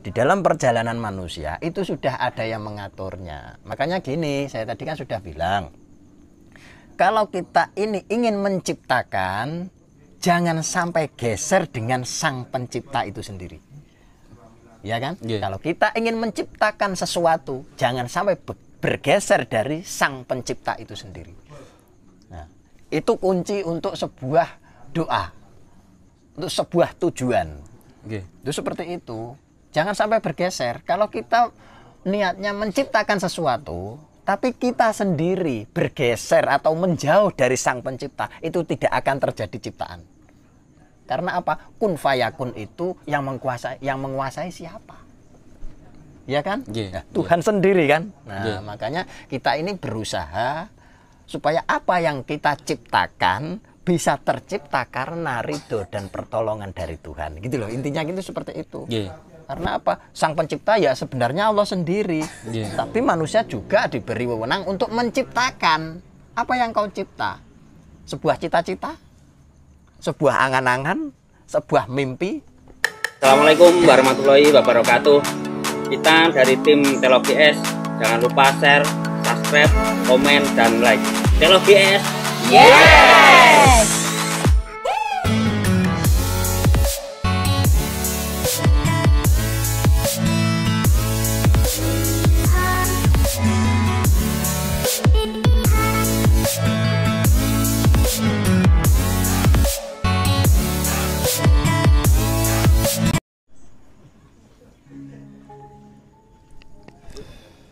Di dalam perjalanan manusia itu sudah ada yang mengaturnya. Makanya gini, saya tadi kan sudah bilang, kalau kita ini ingin menciptakan, jangan sampai geser dengan sang pencipta itu sendiri. Ya kan? Kalau kita ingin menciptakan sesuatu, jangan sampai bergeser dari sang pencipta itu sendiri. Nah, itu kunci untuk sebuah doa, untuk sebuah tujuan. Itu seperti itu. Jangan sampai bergeser. Kalau kita niatnya menciptakan sesuatu, tapi kita sendiri bergeser atau menjauh dari sang pencipta, itu tidak akan terjadi ciptaan. Karena apa? Kun fayakun itu yang menguasai siapa? Ya kan? Nah, Tuhan sendiri kan? Nah, makanya kita ini berusaha supaya apa yang kita ciptakan bisa tercipta karena ridho dan pertolongan dari Tuhan. Gitu loh, intinya gitu seperti itu. Karena apa? Sang pencipta ya sebenarnya Allah sendiri. Tapi manusia juga diberi wewenang untuk menciptakan. Apa yang kau cipta? Sebuah cita-cita? Sebuah angan-angan? Sebuah mimpi? Assalamualaikum warahmatullahi wabarakatuh. Kita dari tim Teologi S. Jangan lupa share, subscribe, komen, dan like. Teologi S. Yes!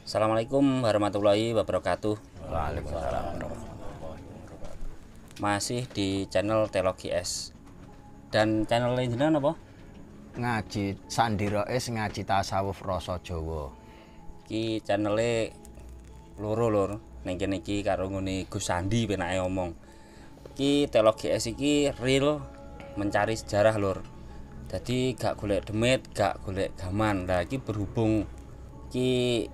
Assalamualaikum warahmatullahi wabarakatuh. Waalaikumsalam. Masih di channel Teologi S. Dan channel lainnya apa? Ngaji Sandiro S, ngaji tasawuf rasa Jawa. Ki channelnya loro lur. Ning kene iki karo ngene Gus Sandi penake ngomong. Ki Teologi S iki real mencari sejarah lur. Jadi gak golek demit, gak golek gaman. Lah iki berhubung ki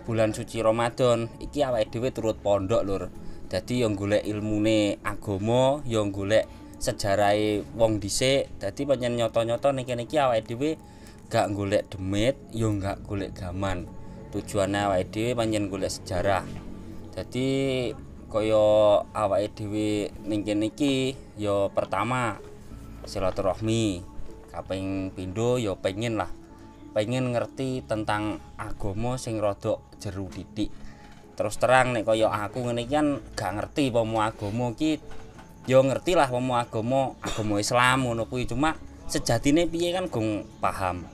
bulan suci Ramadan iki awake dhewe turut pondok lur. Dadi yang golek ilmune agama, yang golek sejarahe wong dhisik. Dadi pancen nyoto-nyoto ning kene iki awake dhewe gak golek demit, yo gak golek gaman. Tujuane awake dhewe pancen golek sejarah. Dadi kaya awake dhewe ning kene iki yo pertama silaturahmi. Kaping pindho yo pengen ngerti tentang agama sing rada jero titik. Terus terang nek kaya aku ngene iki kan gak ngerti pomo agama iki ya ngerti lah pomo agama Islam ngono kuwi, cuma sejatine piye kan gong paham.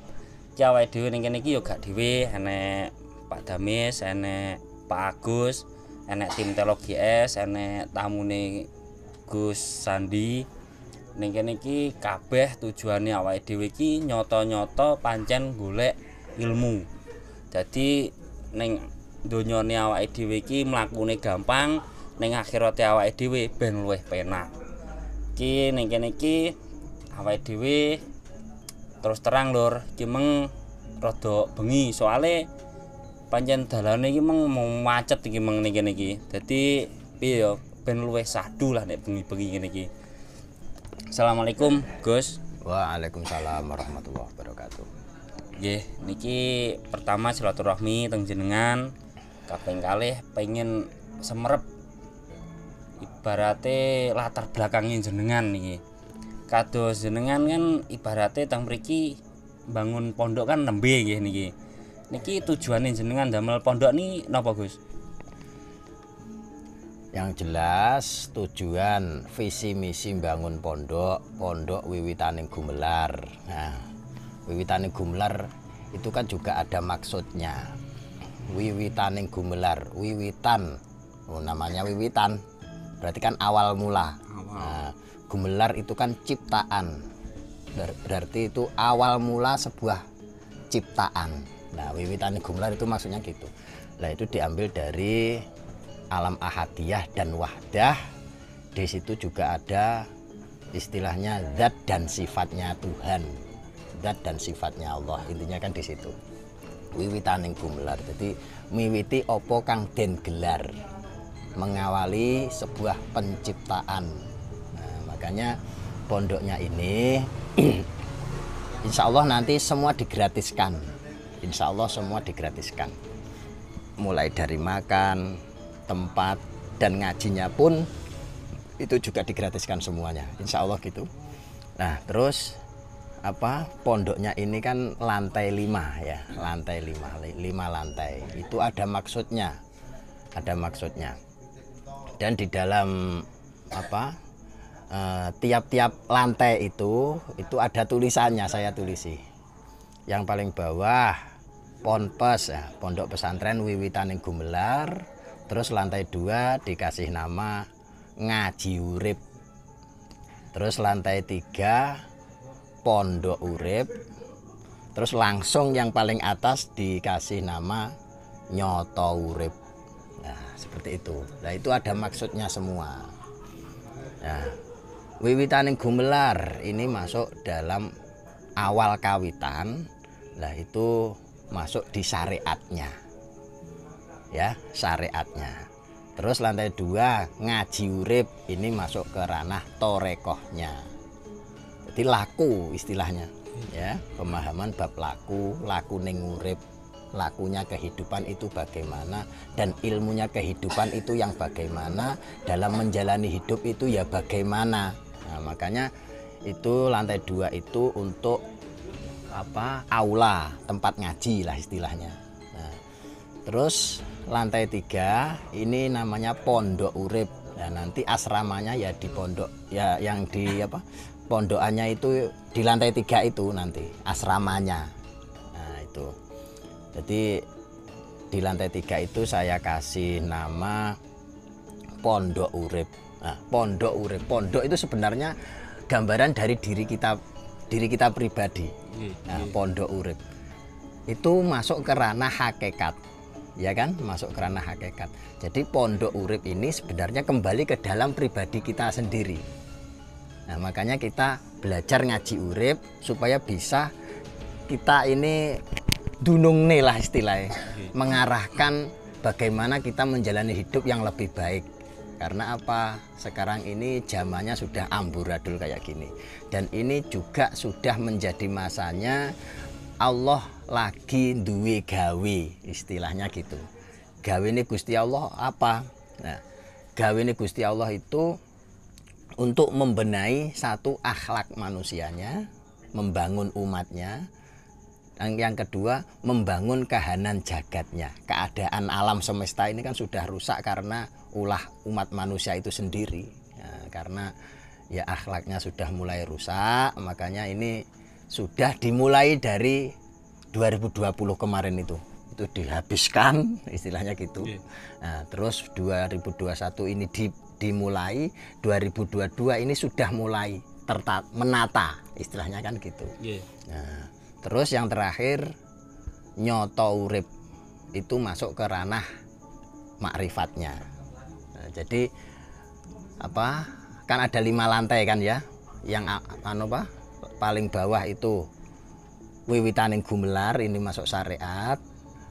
Ki awake dhewe ning kene iki ya gak dhewe, enek Pak Damis, enek Pak Agus, enek tim Teologi S, enek tamune Gus Sandi. Ning kene iki kabeh tujuane awake dhewe iki nyoto-nyoto pancen golek ilmu. Dadi ning donyane awake dhewe iki mlakune gampang, ning akhirate awake dhewe ben luwih penak. Ki ning kene iki awake dhewe terus terang lur, iki meng rada bengi soale pancen dalane iki meng macet iki meng ning kene iki. Dadi piye ya ben luwih sadu lah nek bengi-bengi ngene iki. Assalamualaikum Gus. Waalaikumsalam warahmatullahi wabarakatuh. Nggih, niki pertama silaturahmi teng jenengan. Kaping kalih pengen semerep ibarate latar belakangnya jenengan niki. Kados jenengan kan ibarate teng mriki bangun pondok kan nembe nggih niki. Niki tujuane jenengan damel pondok ni napa Gus? Yang jelas tujuan visi misi bangun pondok wiwitaning gumelar. Nah, wiwitaning gumelar itu kan juga ada maksudnya. Wiwitaning gumelar, wiwitan. Oh, namanya wiwitan. Berarti kan awal mula. Nah, gumelar itu kan ciptaan. Berarti itu awal mula sebuah ciptaan. Nah, wiwitaning gumelar itu maksudnya gitu. Nah, itu diambil dari alam ahadiyah dan wahdah. Di situ juga ada istilahnya zat dan sifatnya Tuhan, zat dan sifatnya Allah. Intinya kan di situ. Wiwitaning gumelar. Jadi miwiti opo kang den gelar, mengawali sebuah penciptaan. Nah, makanya pondoknya ini insya Allah nanti semua digratiskan. insya Allah semua digratiskan, mulai dari makan, tempat, dan ngajinya pun itu juga digratiskan semuanya, insya Allah gitu. Nah terus pondoknya ini kan lantai 5 ya, lantai 5 lantai, itu ada maksudnya, dan di dalam tiap-tiap lantai itu ada tulisannya, saya tulisi. Yang paling bawah Ponpes ya, Pondok Pesantren Wiwitaning Gumelar. Terus lantai 2 dikasih nama Ngaji Urip. Terus lantai 3 Pondok Urip. Terus langsung yang paling atas dikasih nama Nyoto Urip. Nah seperti itu. Nah itu ada maksudnya semua. Nah, Wiwitaning Gumelar ini masuk dalam awal kawitan. Nah itu masuk di syariatnya, ya syariatnya. Terus lantai 2 Ngaji Urip ini masuk ke ranah torekohnya. Jadi laku istilahnya, ya pemahaman bab laku ning urip, lakunya kehidupan itu bagaimana, dan ilmunya kehidupan itu yang bagaimana, dalam menjalani hidup itu ya bagaimana. Nah, makanya itu lantai 2 itu untuk aula, tempat ngaji lah istilahnya. Nah, terus lantai 3 ini namanya Pondok Urip. Nah, nanti asramanya ya di pondok, ya yang di pondokannya itu di lantai 3 itu nanti asramanya. Nah, itu. Jadi di lantai 3 itu saya kasih nama Pondok Urip. Nah, Pondok Urip, pondok itu sebenarnya gambaran dari diri kita pribadi. Nah, Pondok Urip itu masuk ke ranah hakikat, ya kan, masuk ke ranah hakikat. Jadi Pondok Urip ini sebenarnya kembali ke dalam pribadi kita sendiri. Nah, makanya kita belajar ngaji urip supaya bisa kita ini dunung nih lah istilahnya, mengarahkan bagaimana kita menjalani hidup yang lebih baik. Karena apa? Sekarang ini zamannya sudah amburadul kayak gini. Dan ini juga sudah menjadi masanya Allah lagi duwe gawe, istilahnya gitu. Gawe ini Gusti Allah apa? Nah, gawe ini Gusti Allah itu untuk membenahi satu akhlak manusianya, membangun umatnya. Yang kedua, membangun kahanan jagatnya. Keadaan alam semesta ini kan sudah rusak karena ulah umat manusia itu sendiri. Nah, karena ya akhlaknya sudah mulai rusak, makanya ini sudah dimulai dari 2020 kemarin itu dihabiskan istilahnya gitu. Nah, terus 2021 ini dimulai, 2022 ini sudah mulai menata istilahnya kan gitu. Nah, terus yang terakhir Nyoto Urip itu masuk ke ranah makrifatnya. Nah, jadi kan ada 5 lantai kan ya. Yang paling bawah itu Wiwitaning Gumelar ini masuk syariat.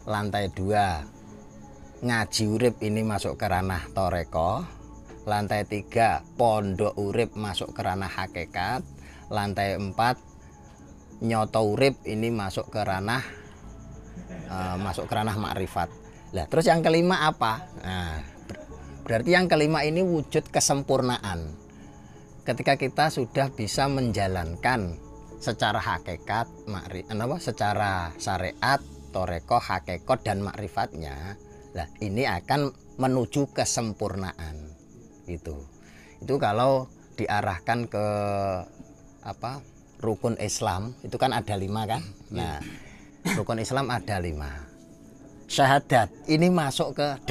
Lantai 2 Ngaji Urip ini masuk ke ranah toreko. Lantai 3 Pondok Urip masuk ke ranah hakikat. Lantai 4 Nyoto Urip ini masuk ke ranah makrifat. Lah terus yang kelima apa? Nah, berarti yang kelima ini wujud kesempurnaan. Ketika kita sudah bisa menjalankan secara hakikat, secara syariat, toreko, hakikat dan makrifatnya, lah ini akan menuju kesempurnaan. Itu kalau diarahkan ke rukun Islam itu kan ada 5 kan. Nah, rukun Islam ada 5. Syahadat ini masuk ke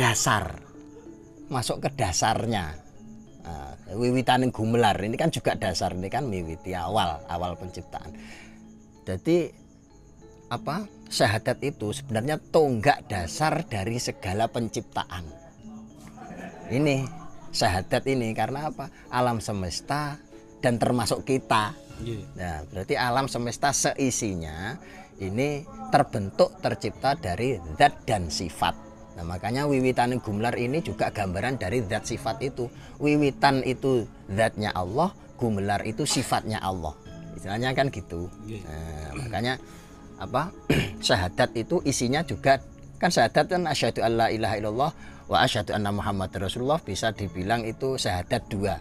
dasarnya. Nah, Wiwitaning Gumelar ini kan juga dasar, ini kan miwiti awal penciptaan. Jadi syahadat itu sebenarnya tonggak dasar dari segala penciptaan. Ini syahadat ini karena apa? Alam semesta dan termasuk kita. Nah, berarti alam semesta seisinya ini tercipta dari zat dan sifat. Nah, makanya Wiwitaning Gumelar ini juga gambaran dari zat sifat itu. Wiwitan itu zatnya Allah, Gumelar itu sifatnya Allah. Istilahnya kan gitu. Nah, makanya apa syahadat itu isinya juga kan syahadat kan asyhadu alla ilaha illallah wa asyhadu anna muhammad rasulullah, bisa dibilang itu syahadat dua.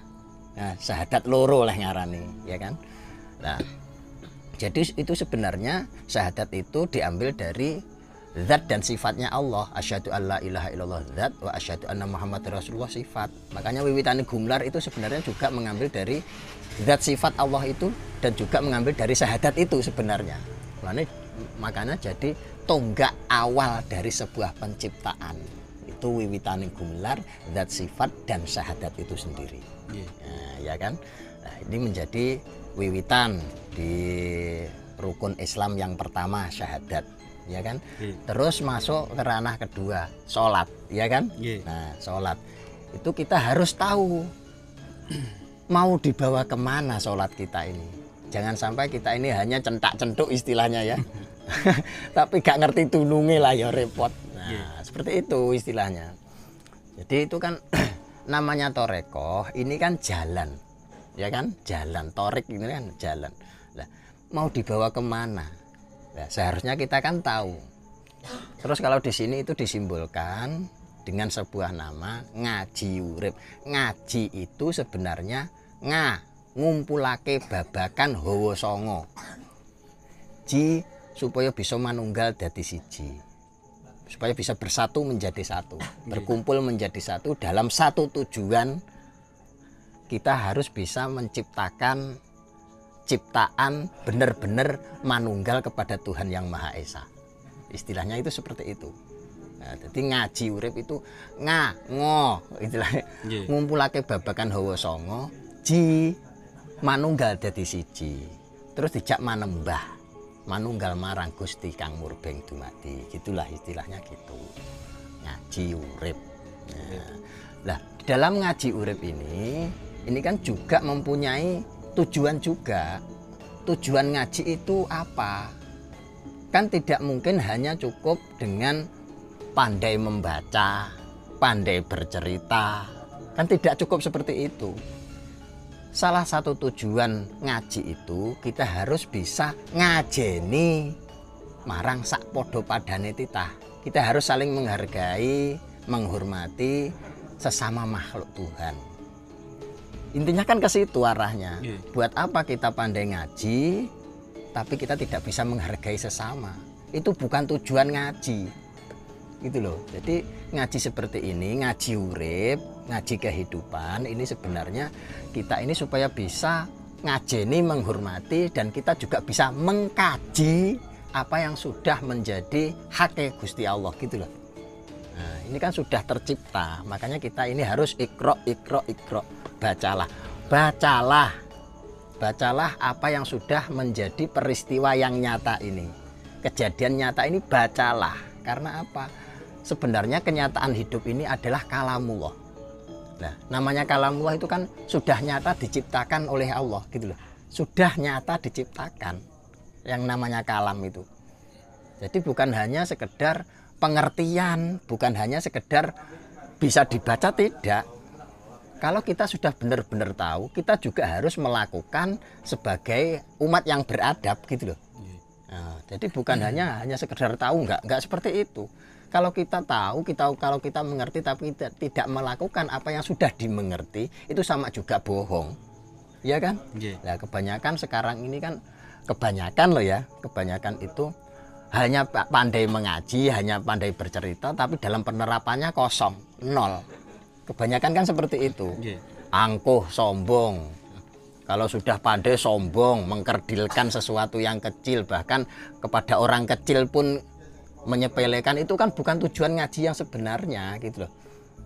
Nah, syahadat loro lah ngarani, ya kan. Nah, jadi itu sebenarnya syahadat itu diambil dari zat dan sifatnya Allah. Asyhadu alla ilaha illallah zat wa asyhadu anna muhammad rasulullah sifat. Makanya wiwitane gumlar itu sebenarnya juga mengambil dari zat sifat Allah itu dan juga mengambil dari syahadat itu sebenarnya. Makanya jadi tonggak awal dari sebuah penciptaan itu wiwitane gumlar, zat sifat dan syahadat itu sendiri. Nah, ya kan. Nah, ini menjadi wiwitan di rukun Islam yang pertama, syahadat, ya kan. Terus masuk ke ranah kedua, sholat, ya kan. Nah, sholat itu kita harus tahu mau dibawa kemana sholat kita ini. Jangan sampai kita ini hanya centak-centuk istilahnya ya. Tapi gak ngerti tununge lah ya repot. Nah, seperti itu istilahnya. Jadi itu kan namanya torekoh, ini kan jalan. Ya kan? Jalan, torik ini kan jalan. Nah, mau dibawa kemana? Nah, seharusnya kita kan tahu. Terus kalau di sini itu disimbolkan dengan sebuah nama ngaji urip. Ngaji itu sebenarnya ngumpulake babakan hawa songo. Ji supaya bisa manunggal dadi siji. Supaya bisa bersatu menjadi satu, berkumpul menjadi satu dalam satu tujuan. Kita harus bisa menciptakan ciptaan benar-benar manunggal kepada Tuhan yang Maha Esa. Istilahnya itu seperti itu. Nah, jadi ngaji urip itu ngo istilahnya ngumpulake babakan hawa songo ji manunggal dadi siji, terus dijak manembah manunggal marang Gusti kang murbeng dumadi, gitulah istilahnya gitu, ngaji urip. Nah, di dalam ngaji urip ini kan juga mempunyai tujuan juga. Tujuan ngaji itu apa? Kan tidak mungkin hanya cukup dengan pandai membaca, pandai bercerita, kan tidak cukup seperti itu. Salah satu tujuan ngaji itu kita harus bisa ngajeni marang sak podo padane titah. Kita harus saling menghargai, menghormati sesama makhluk Tuhan. Intinya kan ke situ arahnya. Buat apa kita pandai ngaji tapi kita tidak bisa menghargai sesama? Itu bukan tujuan ngaji. Gitu loh. Jadi ngaji seperti ini, ngaji urip, ngaji kehidupan, ini sebenarnya kita ini supaya bisa ngajeni, menghormati, dan kita juga bisa mengkaji apa yang sudah menjadi hak Gusti Allah gitu loh. Nah, ini kan sudah tercipta, makanya kita ini harus ikro, bacalah, bacalah apa yang sudah menjadi peristiwa yang nyata ini, kejadian nyata ini, bacalah. Karena apa? Sebenarnya kenyataan hidup ini adalah kalamullah. Nah, namanya kalamullah itu kan sudah nyata diciptakan oleh Allah gitu loh. Sudah nyata diciptakan yang namanya kalam itu. Jadi bukan hanya sekedar pengertian, bukan hanya sekedar bisa dibaca, tidak. Kalau kita sudah benar-benar tahu, kita juga harus melakukan sebagai umat yang beradab gitu loh. Nah, jadi bukan hanya sekedar tahu, enggak seperti itu. Kalau kita tahu, kalau kita mengerti tapi tidak melakukan apa yang sudah dimengerti, itu sama juga bohong. Iya kan? Nah, kebanyakan sekarang ini kan kebanyakan itu hanya pandai mengaji, hanya pandai bercerita, tapi dalam penerapannya kosong, nol. Kebanyakan kan seperti itu. Angkuh, sombong. Kalau sudah pandai sombong, mengkerdilkan sesuatu yang kecil, bahkan kepada orang kecil pun menyepelekan, itu kan bukan tujuan ngaji yang sebenarnya gitu loh.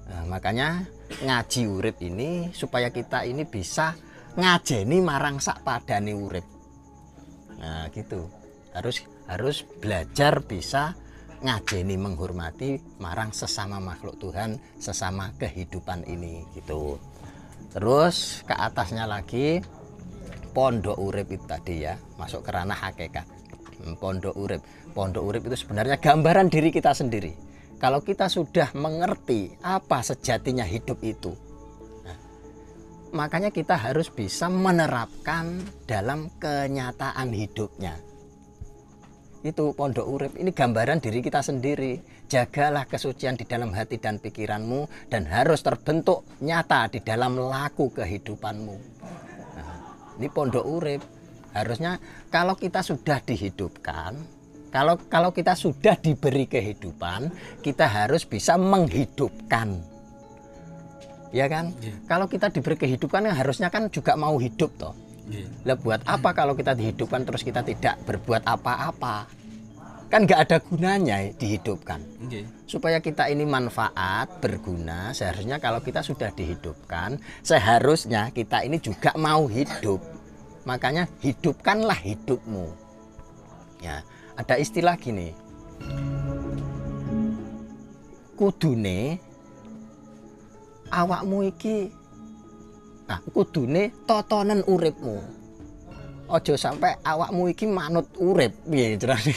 Nah, makanya ngaji urip ini supaya kita ini bisa ngajeni marang sak padane urip. Nah, gitu. Harus belajar bisa ngajeni, menghormati marang sesama makhluk Tuhan, sesama kehidupan ini gitu. Terus ke atasnya lagi pondok urip itu tadi ya, masuk ke ranah hakikat. Pondok urip itu sebenarnya gambaran diri kita sendiri. Kalau kita sudah mengerti apa sejatinya hidup itu, nah, makanya kita harus bisa menerapkan dalam kenyataan hidupnya. Itu pondok urip ini gambaran diri kita sendiri. Jagalah kesucian di dalam hati dan pikiranmu dan harus terbentuk nyata di dalam laku kehidupanmu. Nah, ini pondok urip. Harusnya kalau kita sudah dihidupkan, kalau kita sudah diberi kehidupan, kita harus bisa menghidupkan. Ya kan? Kalau kita diberi kehidupan harusnya kan juga mau hidup toh. Lah buat apa kalau kita dihidupkan terus kita tidak berbuat apa-apa? Kan nggak ada gunanya dihidupkan. Supaya kita ini manfaat, berguna, seharusnya kalau kita sudah dihidupkan, seharusnya kita ini juga mau hidup. Makanya hidupkanlah hidupmu. Ya, ada istilah gini. Kudune awakmu iki kudune totonen uripmu. Ojo sampai awakmu iki manut urip. Piye carane?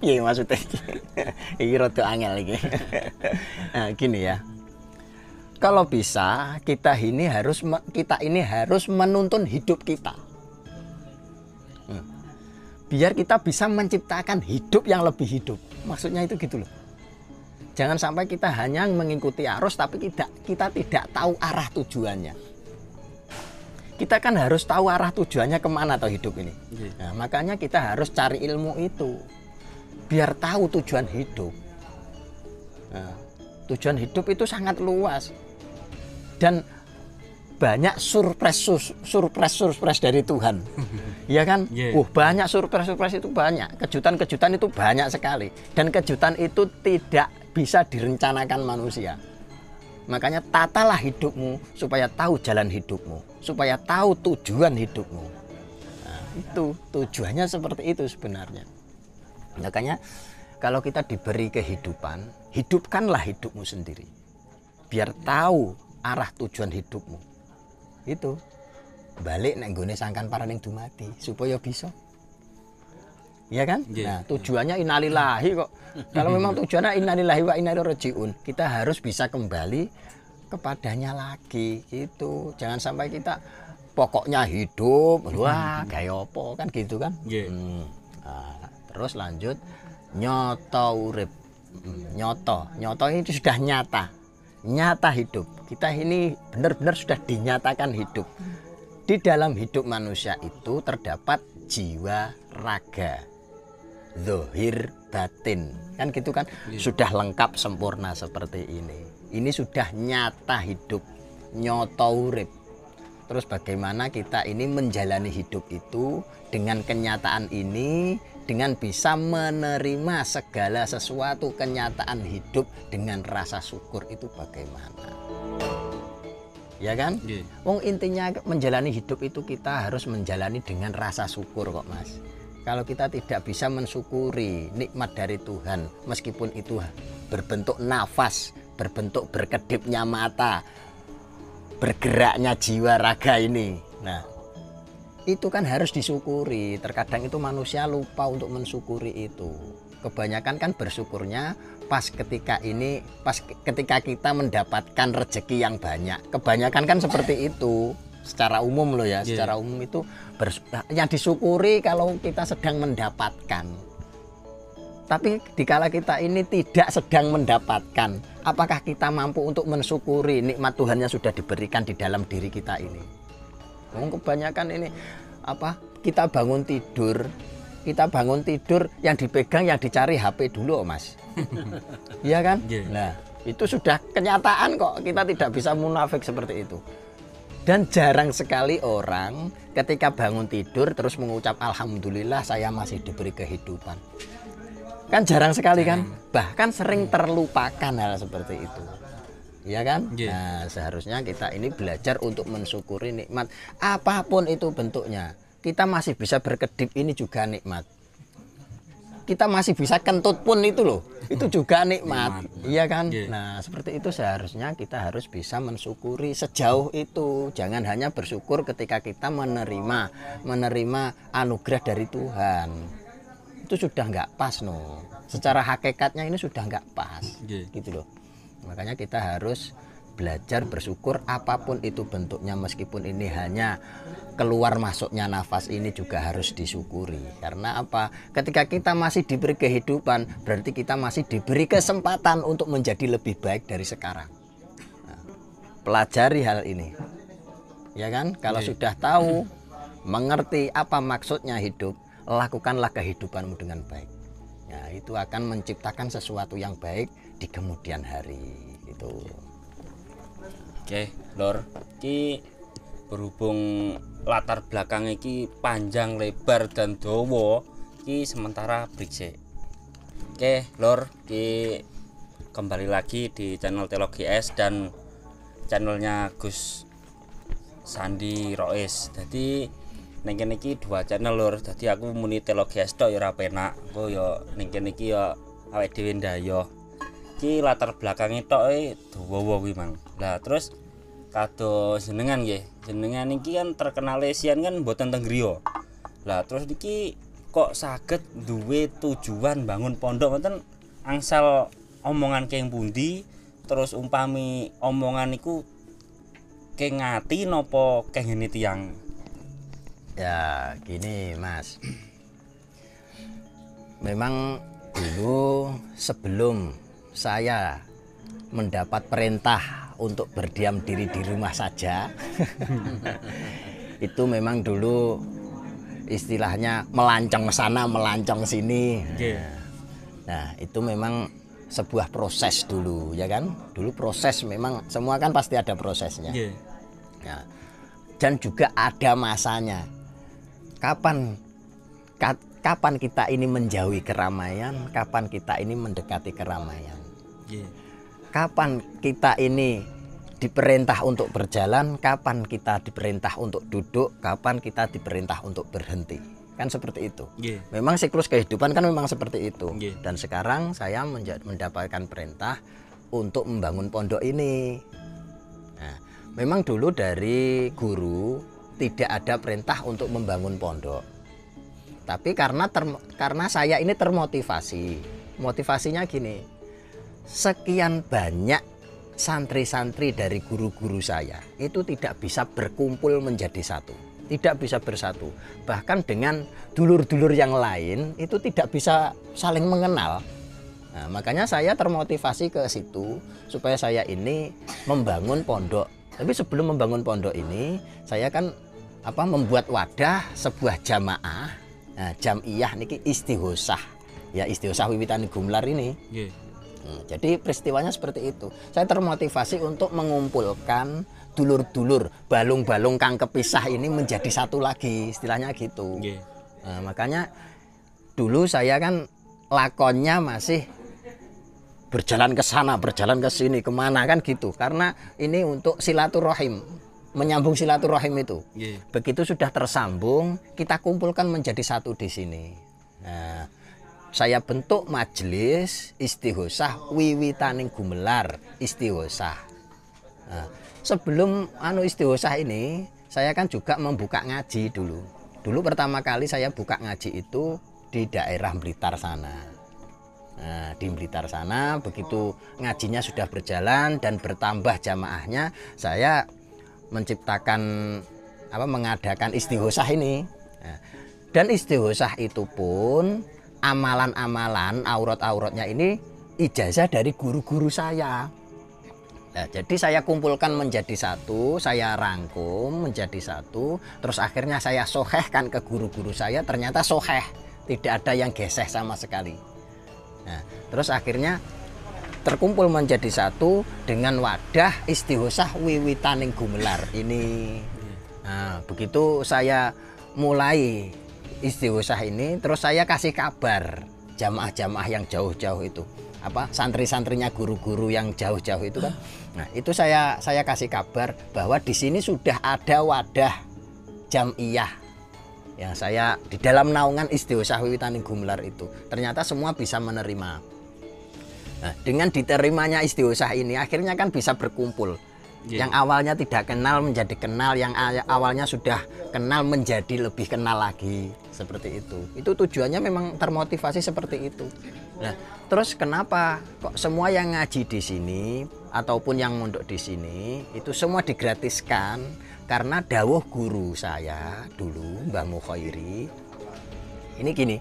Piye maksudnya iki? Iki rada angel iki. Nah, gini ya. Kalau bisa kita ini harus menuntun hidup kita. Biar kita bisa menciptakan hidup yang lebih hidup. Maksudnya itu gitu loh. Jangan sampai kita hanya mengikuti arus tapi kita tidak tahu arah tujuannya. Kita kan harus tahu arah tujuannya kemana atau hidup ini. Nah, makanya kita harus cari ilmu itu biar tahu tujuan hidup. Nah, tujuan hidup itu sangat luas dan banyak surprise dari Tuhan. Iya kan? Banyak surprise itu banyak. Kejutan-kejutan itu banyak sekali dan kejutan itu tidak bisa direncanakan manusia. Makanya tatalah hidupmu supaya tahu jalan hidupmu, supaya tahu tujuan hidupmu. Nah, itu tujuannya seperti itu sebenarnya. Makanya kalau kita diberi kehidupan, hidupkanlah hidupmu sendiri. Biar tahu arah tujuan hidupmu. Itu balik nek nggone sangkan paraning dumati supaya bisa. Iya kan? Nah, tujuannya innalillahi kok. Kalau memang tujuannya innalillahi wa inna ilaihi rajiun, kita harus bisa kembali kepadanya lagi gitu. Jangan sampai kita pokoknya hidup, wah gaya apa kan gitu kan. Nah, terus lanjut nyoto urip. Nyoto ini sudah nyata hidup. Kita ini benar-benar sudah dinyatakan hidup. Di dalam hidup manusia itu terdapat jiwa, raga, zahir, batin, kan gitu kan. Sudah lengkap sempurna seperti ini. Ini sudah nyata hidup, nyoto urip. Terus bagaimana kita ini menjalani hidup itu dengan kenyataan ini, dengan bisa menerima segala sesuatu kenyataan hidup dengan rasa syukur itu bagaimana? Ya kan? Wong intinya menjalani hidup itu kita harus menjalani dengan rasa syukur kok Mas. Kalau kita tidak bisa mensyukuri nikmat dari Tuhan, meskipun itu berbentuk nafas, berbentuk berkedipnya mata, bergeraknya jiwa raga ini. Nah, itu kan harus disyukuri. Terkadang itu manusia lupa untuk mensyukuri itu. Kebanyakan kan bersyukurnya pas ketika kita mendapatkan rezeki yang banyak. Kebanyakan kan seperti itu. Secara umum loh ya, secara umum itu yang disyukuri kalau kita sedang mendapatkan. Tapi dikala kita ini tidak sedang mendapatkan, apakah kita mampu untuk mensyukuri nikmat Tuhan yang sudah diberikan di dalam diri kita ini? Kebanyakan ini kita bangun tidur yang dipegang, yang dicari HP dulu Mas. Iya kan? Nah, itu sudah kenyataan kok, kita tidak bisa munafik seperti itu. Dan jarang sekali orang ketika bangun tidur terus mengucap alhamdulillah saya masih diberi kehidupan. Kan jarang sekali kan? Bahkan sering terlupakan hal seperti itu. Ya kan? Nah, seharusnya kita ini belajar untuk mensyukuri nikmat apapun itu bentuknya. Kita masih bisa berkedip, ini juga nikmat. Kita masih bisa kentut pun itu loh, itu juga nikmat. Iya kan? Nah, seperti itu seharusnya kita harus bisa mensyukuri sejauh itu. Jangan hanya bersyukur ketika kita menerima anugerah dari Tuhan. Itu sudah nggak pas Secara hakikatnya ini sudah nggak pas. Gitu loh. Makanya kita harus belajar bersyukur apapun itu bentuknya, meskipun ini hanya keluar masuknya nafas, ini juga harus disyukuri. Karena apa? Ketika kita masih diberi kehidupan, berarti kita masih diberi kesempatan untuk menjadi lebih baik dari sekarang. Nah, pelajari hal ini, ya kan? Kalau sudah tahu, mengerti apa maksudnya hidup, lakukanlah kehidupanmu dengan baik. Ya, itu akan menciptakan sesuatu yang baik di kemudian hari itu. Oke, Lur, ki berhubung latar belakang iki panjang, lebar dan dawa, ki sementara break sik. Oke, Lur, ki kembali lagi di channel Teologi S dan channelnya Gus Sandi Rois. Jadi ning kene iki dua channel, Lur. Dadi aku muni Teologi S tok ya ora penak. Engko ya ning kene iki ya awake dhewe ndayo. Iki latar belakangnya tok dawa kuwi, Mang. Lah terus kados jenengan nggih. Jenengan iki kan terkenal sian kan mboten teng griya. Lah terus iki kok saged duwe tujuan bangun pondok ngoten angsal omongan keng pundi, terus umpami omongan iku keng ngati napa keng ngene tiyang? Ya gini Mas, memang dulu sebelum saya mendapat perintah untuk berdiam diri di rumah saja itu memang dulu istilahnya melancong sana melancong sini. Nah itu memang sebuah proses dulu, ya kan? Dulu proses, memang semua kan pasti ada prosesnya. Nah, dan juga ada masanya. Kapan kita ini menjauhi keramaian, kapan kita ini mendekati keramaian. Kapan kita ini diperintah untuk berjalan, kapan kita diperintah untuk duduk, kapan kita diperintah untuk berhenti. Kan seperti itu. Memang siklus kehidupan kan memang seperti itu. Dan sekarang saya mendapatkan perintah untuk membangun pondok ini. Nah, memang dulu dari guru tidak ada perintah untuk membangun pondok. Tapi karena saya ini termotivasi. Motivasinya gini. Sekian banyak santri-santri dari guru-guru saya itu tidak bisa berkumpul menjadi satu, tidak bisa bersatu. Bahkan dengan dulur-dulur yang lain itu tidak bisa saling mengenal. Nah, makanya saya termotivasi ke situ supaya saya ini membangun pondok. Tapi sebelum membangun pondok ini, saya kan membuat wadah sebuah jamaah. Nah, jamiyah niki istighosah. Ya istighosah wiwitan gumelar ini. Jadi peristiwanya seperti itu. Saya termotivasi untuk mengumpulkan dulur-dulur, balung-balung kang kepisah ini menjadi satu lagi, istilahnya gitu. Nah, makanya dulu saya kan lakonnya masih berjalan ke sana, berjalan ke sini, kemana kan gitu. Karena ini untuk silaturahim, menyambung silaturahim itu. Begitu sudah tersambung, kita kumpulkan menjadi satu di sini. Nah, saya bentuk majelis istighosah wiwitaning gumelar istighosah. Nah, sebelum istighosah ini, saya kan juga membuka ngaji dulu. Dulu pertama kali saya buka ngaji itu di daerah Blitar sana. Nah, di Blitar sana begitu ngajinya sudah berjalan dan bertambah jamaahnya, saya menciptakan mengadakan istighosah ini. Nah, dan istighosah itu pun amalan-amalan aurat-auratnya ini ijazah dari guru-guru saya. Nah, jadi saya kumpulkan menjadi satu, saya rangkum menjadi satu, terus akhirnya saya sohehkan ke guru-guru saya, ternyata soheh, tidak ada yang geseh sama sekali. Nah, terus akhirnya terkumpul menjadi satu dengan wadah istighosah wiwitaning gumelar ini. Nah, begitu saya mulai istighosah ini, terus saya kasih kabar jamaah-jamaah yang jauh-jauh itu, santri-santrinya guru-guru yang jauh-jauh itu kan. Nah, itu saya kasih kabar bahwa di sini sudah ada wadah jamiyah yang saya di dalam naungan istighosah wiwitaning gumelar itu. Ternyata semua bisa menerima. Nah, dengan diterimanya istighosah ini akhirnya kan bisa berkumpul. Yang awalnya tidak kenal menjadi kenal, yang awalnya sudah kenal menjadi lebih kenal lagi, seperti itu. Itu tujuannya memang termotivasi seperti itu. Nah, terus kenapa kok semua yang ngaji di sini ataupun yang mondok di sini itu semua digratiskan? Karena dawuh guru saya dulu, Mbah Mukhairi. Ini gini.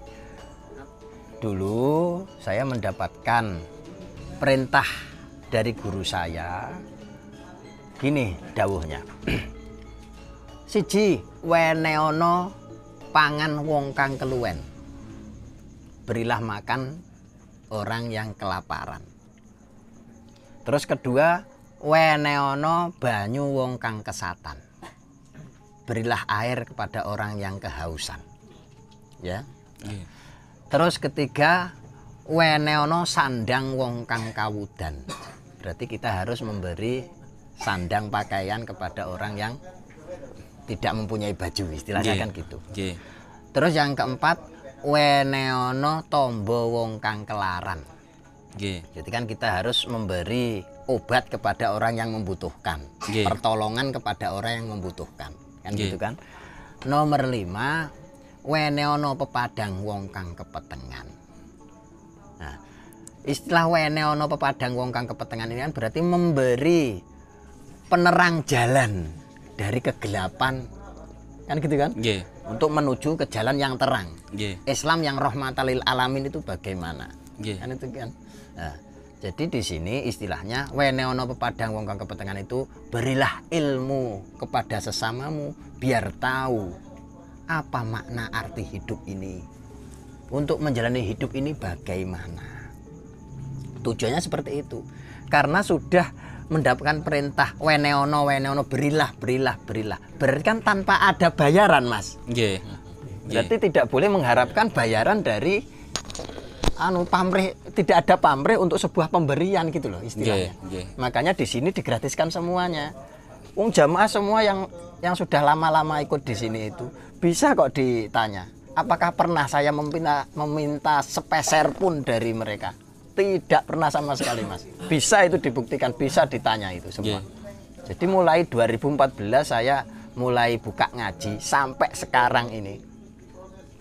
Dulu saya mendapatkan perintah dari guru saya. Gini dawuhnya. Siji, weneono pangan wong kang keluwen. Berilah makan orang yang kelaparan. Terus kedua, weneono banyu wong kang kesatan. Berilah air kepada orang yang kehausan. Ya. Terus ketiga, weneono sandang wong kang kawudan. Berarti kita harus memberi sandang pakaian kepada orang yang tidak mempunyai baju, istilahnya kan gitu. Terus yang keempat, weneono tombo wong kang kelaran. Jadi kan kita harus memberi obat kepada orang yang membutuhkan, pertolongan kepada orang yang membutuhkan, kan gitu kan. Nomor 5, weneono pepadang wong kang kepetengan. Nah, istilah weneono pepadang wong kang kepetengan ini kan berarti memberi penerang jalan dari kegelapan, kan gitu kan? Untuk menuju ke jalan yang terang. Islam yang rahmatan lil alamin itu bagaimana? Kan itu kan. Nah, jadi di sini istilahnya weneono pepadang wong kang kepetengan itu berilah ilmu kepada sesamamu biar tahu apa makna arti hidup ini. Untuk menjalani hidup ini bagaimana? Tujuannya seperti itu. Karena sudah mendapatkan perintah weneono berilah. Berarti kan tanpa ada bayaran, Mas. Berarti tidak boleh mengharapkan bayaran dari pamrih, tidak ada pamrih untuk sebuah pemberian gitu loh istilahnya. Makanya di sini digratiskan semuanya. Wong jamaah semua yang sudah lama-lama ikut di sini itu bisa kok ditanya, apakah pernah saya meminta sepeser pun dari mereka? Tidak pernah sama sekali, Mas. Bisa itu dibuktikan, bisa ditanya itu semua. Jadi mulai 2014 saya mulai buka ngaji sampai sekarang ini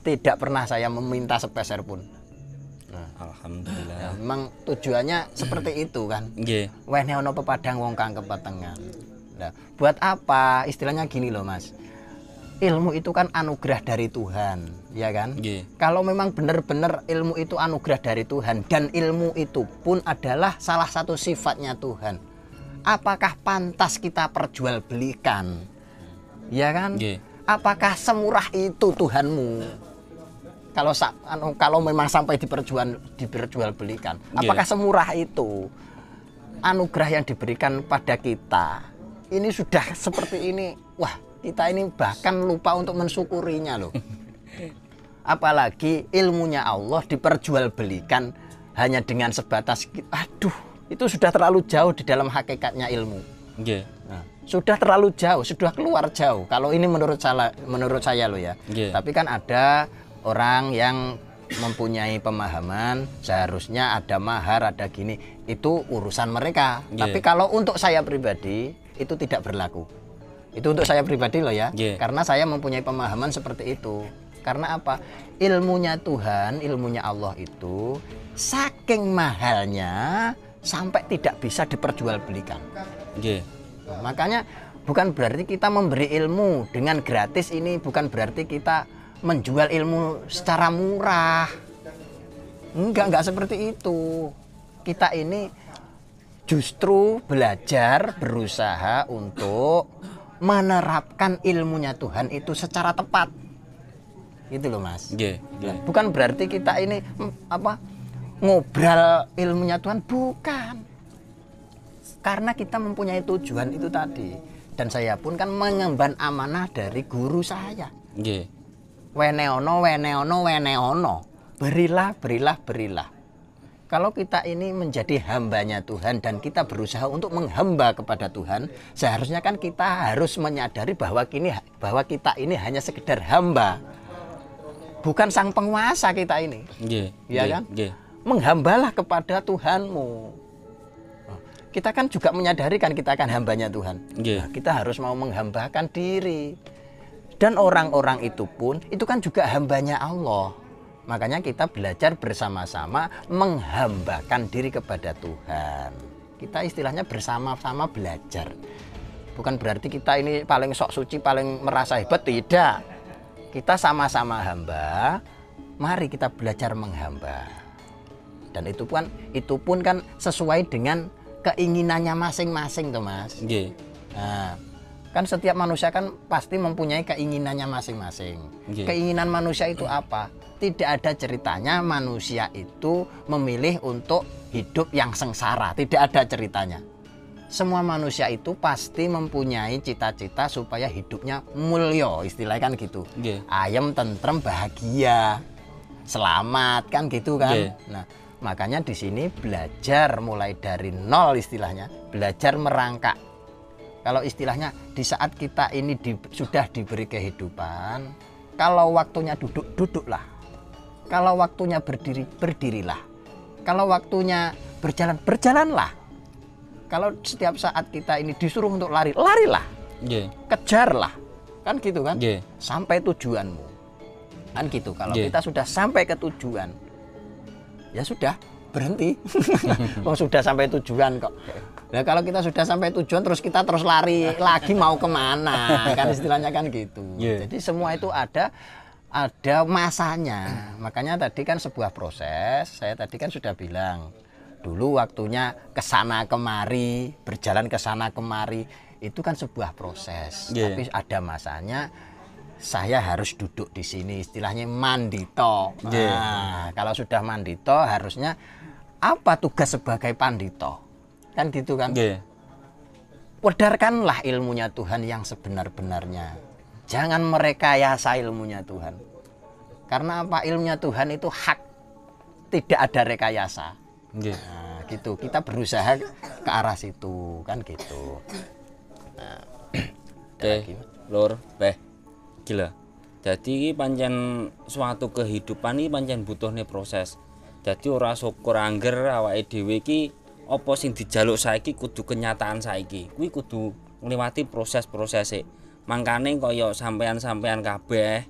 tidak pernah saya meminta sepeser pun. Nah, alhamdulillah. Ya, memang tujuannya seperti itu kan. Weneono pepadang wong kang kepetengan. Nah, buat apa? Istilahnya gini loh, Mas. Ilmu itu kan anugerah dari Tuhan, ya kan? Kalau memang benar-benar ilmu itu anugerah dari Tuhan dan ilmu itu pun adalah salah satu sifatnya Tuhan, apakah pantas kita perjualbelikan? Ya kan? Apakah semurah itu Tuhanmu? Kalau memang sampai diperjualbelikan, apakah semurah itu anugerah yang diberikan pada kita? Ini sudah seperti ini, wah, kita ini bahkan lupa untuk mensyukurinya loh. Apalagi ilmunya Allah diperjualbelikan hanya dengan sebatas, aduh, itu sudah terlalu jauh di dalam hakikatnya ilmu. Nah, sudah terlalu jauh, sudah keluar jauh. Kalau ini menurut saya loh ya. Tapi kan ada orang yang mempunyai pemahaman seharusnya ada mahar, ada gini, itu urusan mereka. Tapi kalau untuk saya pribadi itu tidak berlaku. Itu untuk saya pribadi loh ya. Karena saya mempunyai pemahaman seperti itu. Karena apa? Ilmunya Tuhan, ilmunya Allah itu saking mahalnya sampai tidak bisa diperjualbelikan. Makanya bukan berarti kita memberi ilmu dengan gratis, ini bukan berarti kita menjual ilmu secara murah. Enggak seperti itu. Kita ini justru belajar, berusaha untuk menerapkan ilmunya Tuhan itu secara tepat. Gitu loh, Mas. Bukan berarti kita ini ngobrol ilmunya Tuhan, bukan. Karena kita mempunyai tujuan itu tadi. Dan saya pun kan mengemban amanah dari guru saya. Weneono. Berilah. Kalau kita ini menjadi hambanya Tuhan dan kita berusaha untuk menghamba kepada Tuhan, seharusnya kan kita harus menyadari bahwa kita ini hanya sekedar hamba, bukan sang penguasa kita ini. Ya kan? Menghambalah kepada Tuhanmu. kita kan juga menyadari kan kita kan hambanya Tuhan. Nggih. Nah, kita harus mau menghambakan diri. Dan orang-orang itu pun itu kan juga hambanya Allah. Makanya kita belajar bersama-sama menghambakan diri kepada Tuhan. Kita istilahnya bersama-sama belajar. Bukan berarti kita ini paling sok suci, paling merasa hebat, tidak. Kita sama-sama hamba. Mari kita belajar menghamba. Dan itu pun kan sesuai dengan keinginannya masing-masing, tuh Mas. Nggih. Nah, kan setiap manusia kan pasti mempunyai keinginannya masing-masing. Nggih. Keinginan manusia itu apa? Tidak ada ceritanya manusia itu memilih untuk hidup yang sengsara. Tidak ada ceritanya. Semua manusia itu pasti mempunyai cita-cita supaya hidupnya mulya, istilahnya kan gitu. Nggih. Ayem, tentrem, bahagia, selamat, kan gitu kan. Nggih. Nah, makanya di sini belajar mulai dari nol istilahnya, belajar merangkak. Kalau istilahnya di saat kita ini sudah diberi kehidupan, kalau waktunya duduk, duduklah. Kalau waktunya berdiri, berdirilah. Kalau waktunya berjalan, berjalanlah. Kalau setiap saat kita ini disuruh untuk lari, larilah. Nggih. Kejarlah. Kan gitu kan? Nggih. Sampai tujuanmu. Kan gitu. Kalau Nggih. kita sudah sampai ke tujuan, ya sudah, berhenti. Oh, sudah sampai tujuan kok. Nah, kalau kita sudah sampai tujuan terus kita terus lari lagi mau kemana? Kan istilahnya kan gitu. Yeah. Jadi semua itu ada masanya. Makanya tadi kan sebuah proses. Saya tadi kan sudah bilang dulu waktunya kesana kemari, berjalan kesana kemari itu kan sebuah proses. Yeah. Tapi ada masanya. Saya harus duduk di sini, istilahnya mandito. Yeah. Nah, kalau sudah mandito harusnya apa tugas sebagai pandito? Kan gitu kan? Nggih. Wedarkanlah ilmunya Tuhan yang sebenar-benarnya. Jangan merekayasa ilmunya Tuhan. Karena apa? Ilmunya Tuhan itu hak. Tidak ada rekayasa. Nggih. Nah, gitu. Kita berusaha ke arah situ, kan gitu. Nah, Oke, Lur, Beh. Gila. Jadi iki pancen suatu kehidupan iki pancen butuhne proses. Jadi ora syukur angger awake dhewe iki apa sing dijaluk saiki kudu kenyataan saiki. Kuwi kudu ngliwati proses-prosese. Mangkane kaya sampean-sampean kabeh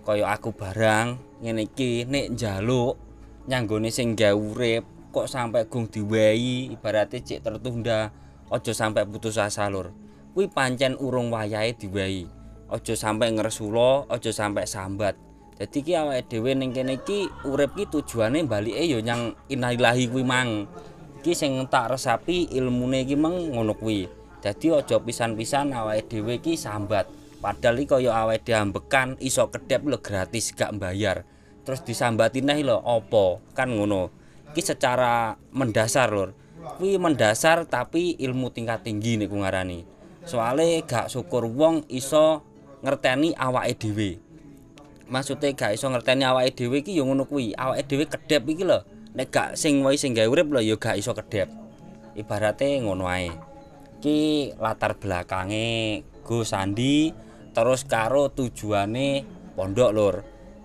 kaya aku barang ngene iki nek njaluk nyanggone sing gawe urip kok sampai gung diwehi ibarate cek tertunda, aja sampai putus asa, Lur. Kuwi pancen urung wayahe diwehi. Aja sampai ngresula, aja sampai sambat. Jadi ki awake dhewe ning kene iki urip ki tujuane balike ya nyang innalillahi kuwi mang. Ki sing tak resapi ilmune iki meng ngono kuwi. Dadi aja pisan-pisan awake dhewe iki sambat. Padahal iki kaya awake dhewe ambekan iso kedep lho gratis gak mbayar. Terus disambati neh lho apa? Kan ngono. Ki secara mendasar, Lur. Kuwi mendasar tapi ilmu tingkat tinggi niku ngarani. Soale gak syukur wong iso ngerteni awake dhewe. Maksude gak iso ngerteni awake dhewe iki ya ngono kuwi. Awake dhewe kedep iki lho. Nek gak sing wae sing gawe urip lho ya gak iso kedep. Ibarate ngono ae. Iki latar belakange Gus Sandi terus karo tujuane pondok, Lur.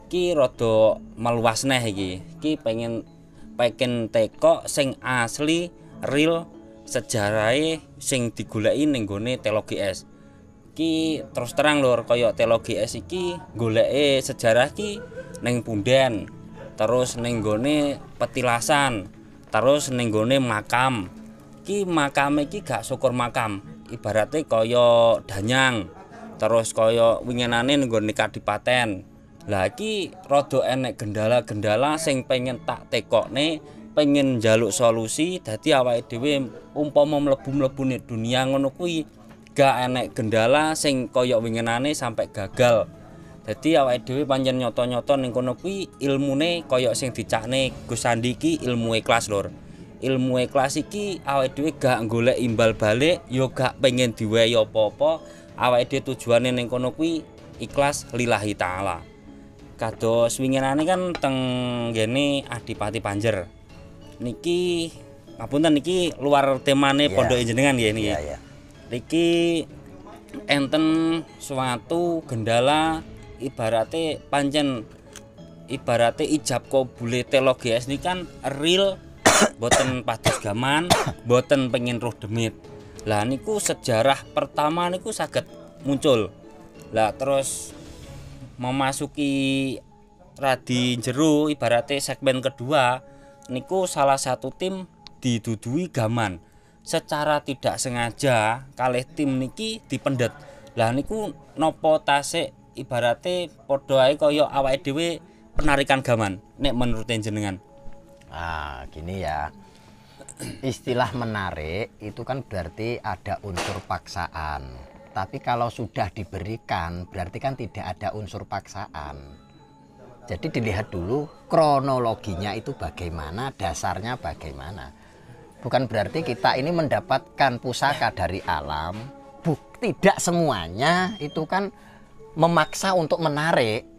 Iki rada meluas neh iki. Iki pengen teko sing asli real sejarahe sing digoleki ning gone Telo GS. Ki terus terang Lur, kaya Telo GS iki goleke sejarah ki ning punden, terus ning gone petilasan, terus ning gone makam. Ki makame iki gak syukur makam, ibarate kaya danyang. Terus kaya winginane ning gone Kadipaten. Lah iki rada enek gendala-gendala sing pengen tak tekokne, pengen njaluk solusi. Dadi awake dhewe umpama mlebu-mlebu ning dunia ngono kuwi gak enek gendala sing kaya winginane sampai gagal. Dadi awake dhewe pancen nyoto-nyoto ning kono kuwi ilmune kaya sing dicakne Gus Sandi iki ilmu ikhlas, Lur. Ilmu ikhlas iki awake dhewe gak golek imbal balik, ya gak pengen diwehi apa-apa. Awake dhewe tujuane ning kono kuwi ikhlas lillahi taala. Kados winginane kan teng ngene Adipati Panjer. Niki ngapunten niki luar temane pondok jenengan nggih niki. Iya. Niki enten suatu gendala ibarate pancen ibarate ijab kabule Telo GS niki kan real boten pados gaman, boten pengin roh demit. Lah niku sejarah pertama niku saged muncul. Lah terus memasuki radi jero ibaratnya segmen kedua niku salah satu tim didudui gaman. Secara tidak sengaja kalih tim niki dipendet. Lah niku nopo tasik ibaratnya padha ae kaya awake dhewe penarikan gaman nek menurut jenengan. Gini ya. Istilah menarik itu kan berarti ada unsur paksaan. Tapi kalau sudah diberikan berarti kan tidak ada unsur paksaan. Jadi dilihat dulu kronologinya itu bagaimana, dasarnya bagaimana. Bukan berarti kita ini mendapatkan pusaka dari alam. Tidak semuanya itu kan memaksa untuk menarik.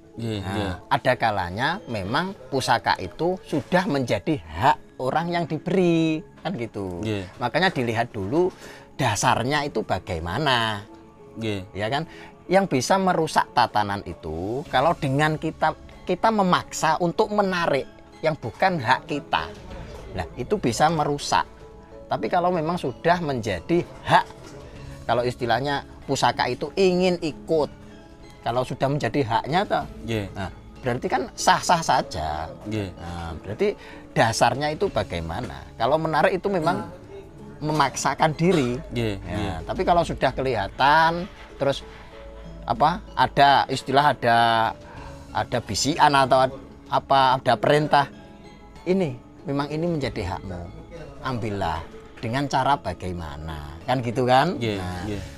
Ada kalanya memang pusaka itu sudah menjadi hak orang yang diberi, kan gitu. Makanya dilihat dulu dasarnya itu bagaimana. Ya kan? Yang bisa merusak tatanan itu kalau dengan kita memaksa untuk menarik yang bukan hak kita. Nah, itu bisa merusak. Tapi kalau memang sudah menjadi hak, kalau istilahnya pusaka itu ingin ikut, kalau sudah menjadi haknya toh, nah, berarti kan sah-sah saja. Nah, berarti dasarnya itu bagaimana? Kalau menarik itu memang memaksakan diri. Tapi kalau sudah kelihatan, terus ada istilah ada bisikan atau ada perintah, ini memang ini menjadi hakmu, ambillah dengan cara bagaimana, kan gitu kan.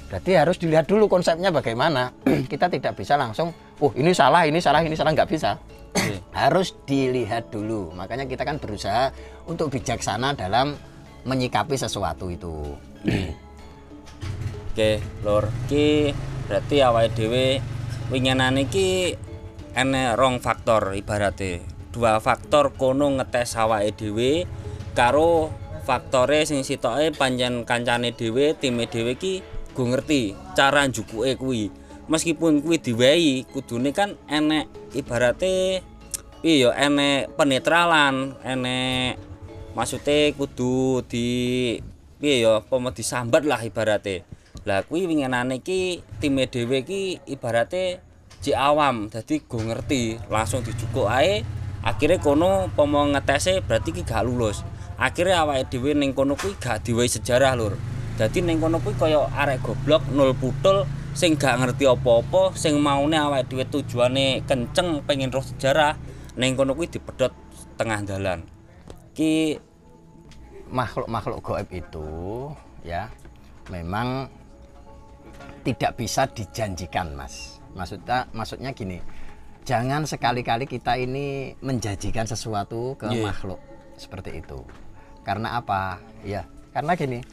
Berarti harus dilihat dulu konsepnya bagaimana. Kita tidak bisa langsung ini salah nggak bisa. Harus dilihat dulu. Makanya kita kan berusaha untuk bijaksana dalam menyikapi sesuatu itu. Oke lur, ki berarti awake dhewe winginan iki enek rong faktor ibarate. Dua faktor kono ngetes awake dhewe karo faktore sing sitoke pancen kancane dhewe, time dhewe ki go ngerti cara njukuke kuwi. Meskipun kuwi diwehi kudune kan enek ibarate piye ya enek penetralan, enek maksude kudu di piye ya apa disambat lah ibarate. Lah kuwi winginane iki time dhewe ki ibarate jek awam, dadi go ngerti, langsung dijukuk ae. Akhire kono pomo ngetese berarti ki gak lulus. Akhire awake dhewe ning kono kuwi gak diwehi sejarah lur. Dadi ning kono kuwi kaya arek goblok nol putul sing gak ngerti apa-apa, sing maune awake dhewe tujuane kenceng pengen roh sejarah, ning kono kuwi dipedhot tengah dalan. Ki makhluk-makhluk gaib itu ya memang tidak bisa dijanjikan, Mas. Maksudnya gini, jangan sekali-kali kita ini menjanjikan sesuatu ke makhluk seperti itu. Karena apa? Ya, karena gini,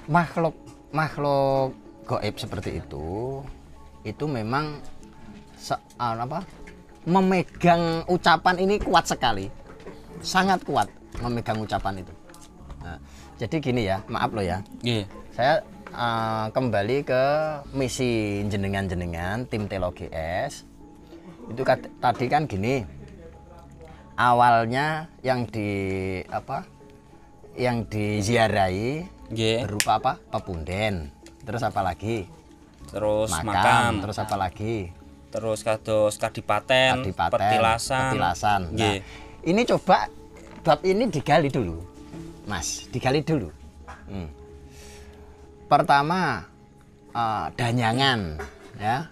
makhluk gaib seperti itu memang memegang ucapan ini kuat sekali, sangat kuat memegang ucapan itu. Nah, jadi gini ya, maaf loh ya, saya kembali ke misi jenengan tim Telo GS. Itu tadi kan gini, awalnya yang diziarahi berupa apa? Pepunden. Terus apa lagi? Terus makam. Terus apa lagi? Terus kados kadipaten, petilasan. Nah, ini coba bab ini digali dulu, Mas, digali dulu. Pertama danyangan, ya.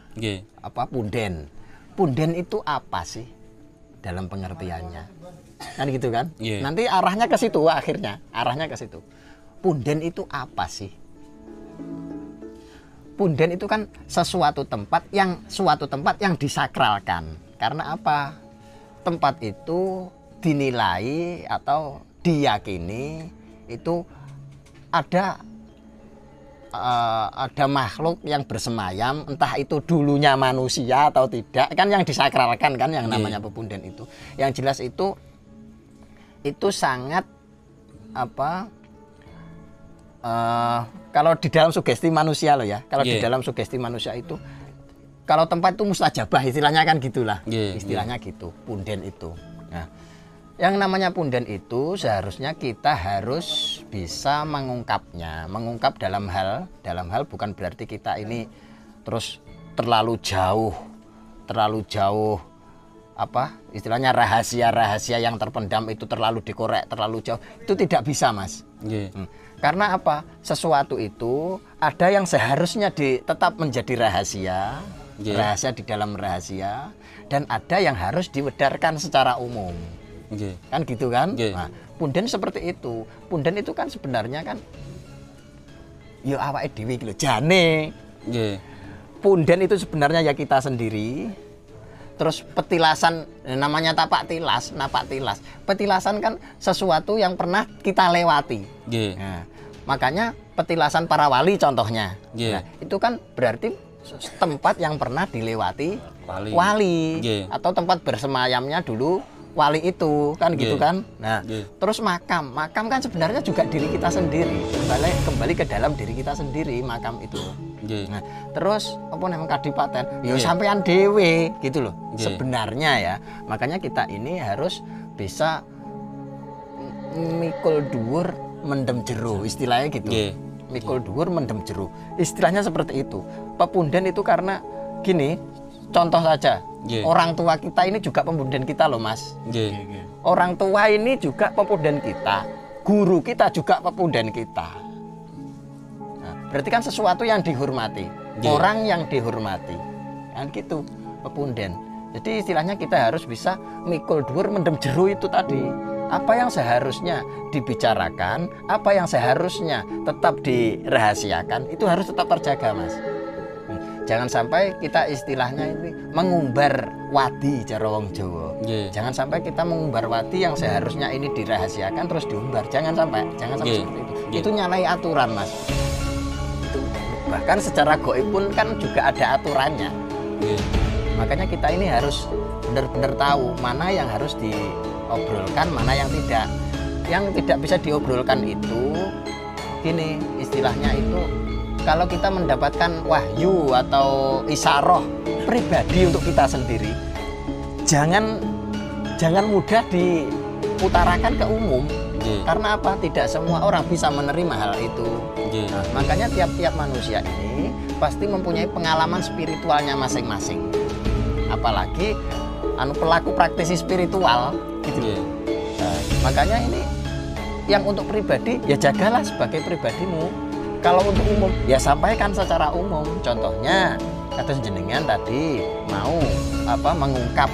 Punden. Punden itu apa sih dalam pengertiannya? Kan gitu kan? Nanti arahnya ke situ akhirnya, arahnya ke situ. Punden itu apa sih? Punden itu kan suatu tempat yang disakralkan. Karena apa? Tempat itu dinilai atau diyakini itu ada makhluk yang bersemayam, entah itu dulunya manusia atau tidak, kan yang disakralkan kan yang namanya pepunden itu. Yang jelas itu sangat kalau di dalam sugesti manusia loh ya, kalau di dalam sugesti manusia itu, kalau tempat itu mustajabah istilahnya kan gitulah, istilahnya gitu, punden itu. Nah, Yang namanya punden itu seharusnya kita harus bisa mengungkapnya. Mengungkap dalam hal bukan berarti kita ini terus terlalu jauh apa istilahnya rahasia yang terpendam itu terlalu dikorek terlalu jauh, itu tidak bisa, Mas. Karena apa, sesuatu itu ada yang seharusnya tetap menjadi rahasia di dalam rahasia, dan ada yang harus diwedarkan secara umum. Kan gitu kan. Nah, punden seperti itu. Punden itu kan sebenarnya kan yo awake dhewe iki lho jane. Punden itu sebenarnya ya kita sendiri. Terus petilasan, namanya napak tilas. Petilasan kan sesuatu yang pernah kita lewati. Nah, makanya petilasan para wali contohnya. Nah, itu kan berarti tempat yang pernah dilewati wali. Atau tempat bersemayamnya dulu wali itu kan gitu kan. Nah, terus makam kan sebenarnya juga diri kita sendiri, kembali ke dalam diri kita sendiri makam itu. Nah, terus apa namanya kadipaten ya sampean dhewe gitu loh sebenarnya ya. Makanya kita ini harus bisa mikul dhuwur mendem jero, istilahnya gitu. Mikul dhuwur mendem jero, istilahnya seperti itu. Pepunden itu karena gini, contoh saja, orang tua kita ini juga pepunden kita loh, Mas. Orang tua ini juga pepunden kita, guru kita juga pepunden kita. Nah, berarti kan sesuatu yang dihormati, orang yang dihormati, kan gitu pepunden. Jadi istilahnya kita harus bisa mikul dhuwur mendem jero itu tadi. Apa yang seharusnya dibicarakan, apa yang seharusnya tetap dirahasiakan, itu harus tetap terjaga, Mas. Jangan sampai kita istilahnya ini mengumbar wadi cara wong Jawa. Jangan sampai kita mengumbar wadi yang seharusnya ini dirahasiakan terus diumbar. Jangan sampai seperti itu. Itu nyalahi aturan, Mas. Itu bahkan secara gaib pun kan juga ada aturannya. Makanya kita ini harus benar-benar tahu mana yang harus diobrolkan, mana yang tidak. Yang tidak bisa diobrolkan itu gini, istilahnya itu kalau kita mendapatkan wahyu atau isyarah pribadi untuk kita sendiri, jangan mudah diutarakan ke umum. Karena apa? Tidak semua orang bisa menerima hal itu. Nah, makanya tiap-tiap manusia ini pasti mempunyai pengalaman spiritualnya masing-masing. Apalagi pelaku praktisi spiritual gitu. Nah, makanya ini yang untuk pribadi ya jagalah sebagai pribadimu. Kalau untuk umum ya sampaikan secara umum. Contohnya kados jenengan tadi mau mengungkap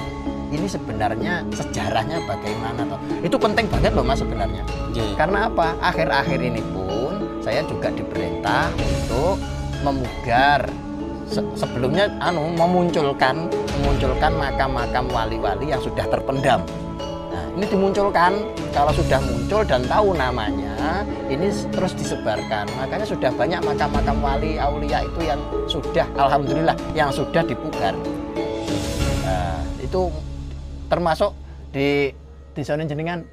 ini sebenarnya sejarahnya bagaimana toh. Itu penting banget loh, Mas, sebenarnya. Karena apa? Akhir-akhir ini pun saya juga diperintah untuk memugar sebelumnya memunculkan makam-makam wali-wali yang sudah terpendam. Nah, ini dimunculkan. Kalau sudah muncul dan tahu namanya, ini terus disebarkan. Makanya sudah banyak makam-makam wali aulia itu yang sudah alhamdulillah yang sudah dipugar. Nah, itu termasuk di zona jenengan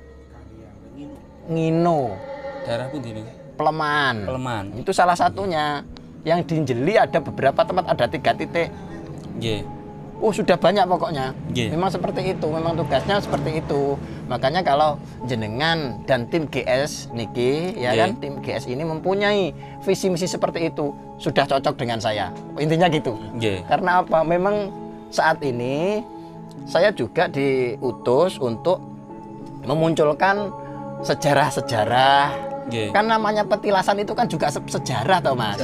Ngino. Daerah pundi niku? Pleman. Itu salah satunya. Yang di Jeli ada beberapa tempat, ada 3 titik. Sudah banyak pokoknya. Memang seperti itu, memang tugasnya seperti itu. Makanya kalau jenengan dan tim GS niki kan tim GS ini mempunyai visi misi seperti itu, sudah cocok dengan saya. Intinya gitu. Karena apa? Memang saat ini saya juga diutus untuk memunculkan sejarah-sejarah. Kan namanya petilasan itu kan juga sejarah toh, Mas.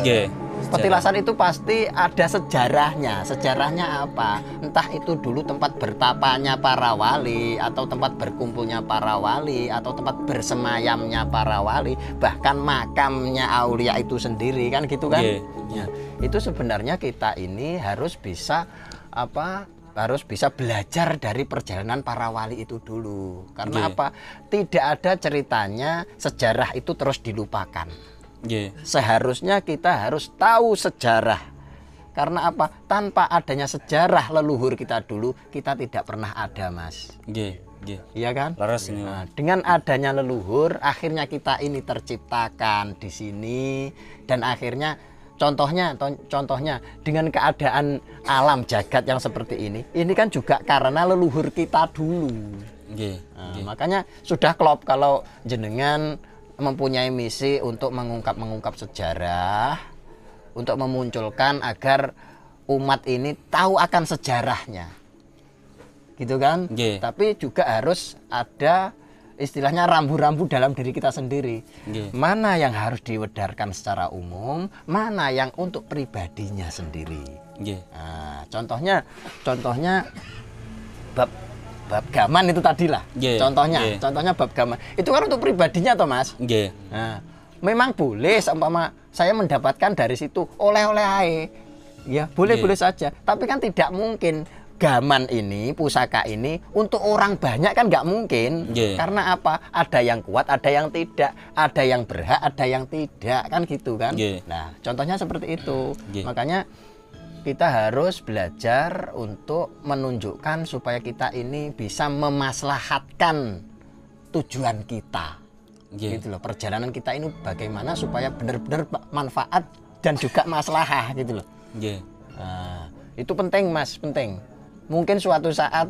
Petilasan itu pasti ada sejarahnya. Sejarahnya apa? Entah itu dulu tempat bertapanya para wali, atau tempat berkumpulnya para wali, atau tempat bersemayamnya para wali, bahkan makamnya aulia itu sendiri, kan gitu kan? Ya, itu sebenarnya kita ini harus bisa harus bisa belajar dari perjalanan para wali itu dulu. Karena apa? Tidak ada ceritanya sejarah itu terus dilupakan. Seharusnya kita harus tahu sejarah. Karena apa? Tanpa adanya sejarah leluhur kita dulu, kita tidak pernah ada, Mas. Iya kan? Nah, dengan adanya leluhur, akhirnya kita ini terciptakan di sini, dan akhirnya contohnya dengan keadaan alam jagat yang seperti ini kan juga karena leluhur kita dulu. Nggih. Nah, makanya sudah klop kalau jenengan mempunyai misi untuk mengungkap sejarah, untuk memunculkan agar umat ini tahu akan sejarahnya, gitu kan? Nggih. Tapi juga harus ada istilahnya rambu-rambu dalam diri kita sendiri. Nggih. Mana yang harus diwedarkan secara umum, mana yang untuk pribadinya sendiri. Nggih. Nah, contohnya bab gaman itu tadi lah. Nggih. Nggih. Contohnya bab gaman. Itu kan untuk pribadinya toh, Mas. Nggih. Nah, memang boleh seumpama saya mendapatkan dari situ oleh-oleh ae. Ya, boleh-boleh saja. Tapi kan tidak mungkin gaman ini, pusaka ini untuk orang banyak kan nggak mungkin. Yeah. Karena apa? Ada yang kuat, ada yang tidak, ada yang berhak, ada yang tidak, kan gitu kan. Yeah. Nah, contohnya seperti itu. Yeah. Makanya kita harus belajar untuk menunjukkan supaya kita ini bisa memaslahatkan tujuan kita. Yeah. Gitu loh. Perjalanan kita ini bagaimana supaya benar-benar manfaat dan juga maslahah gitu loh. Yeah. Nah, itu penting, Mas, penting. Mungkin suatu saat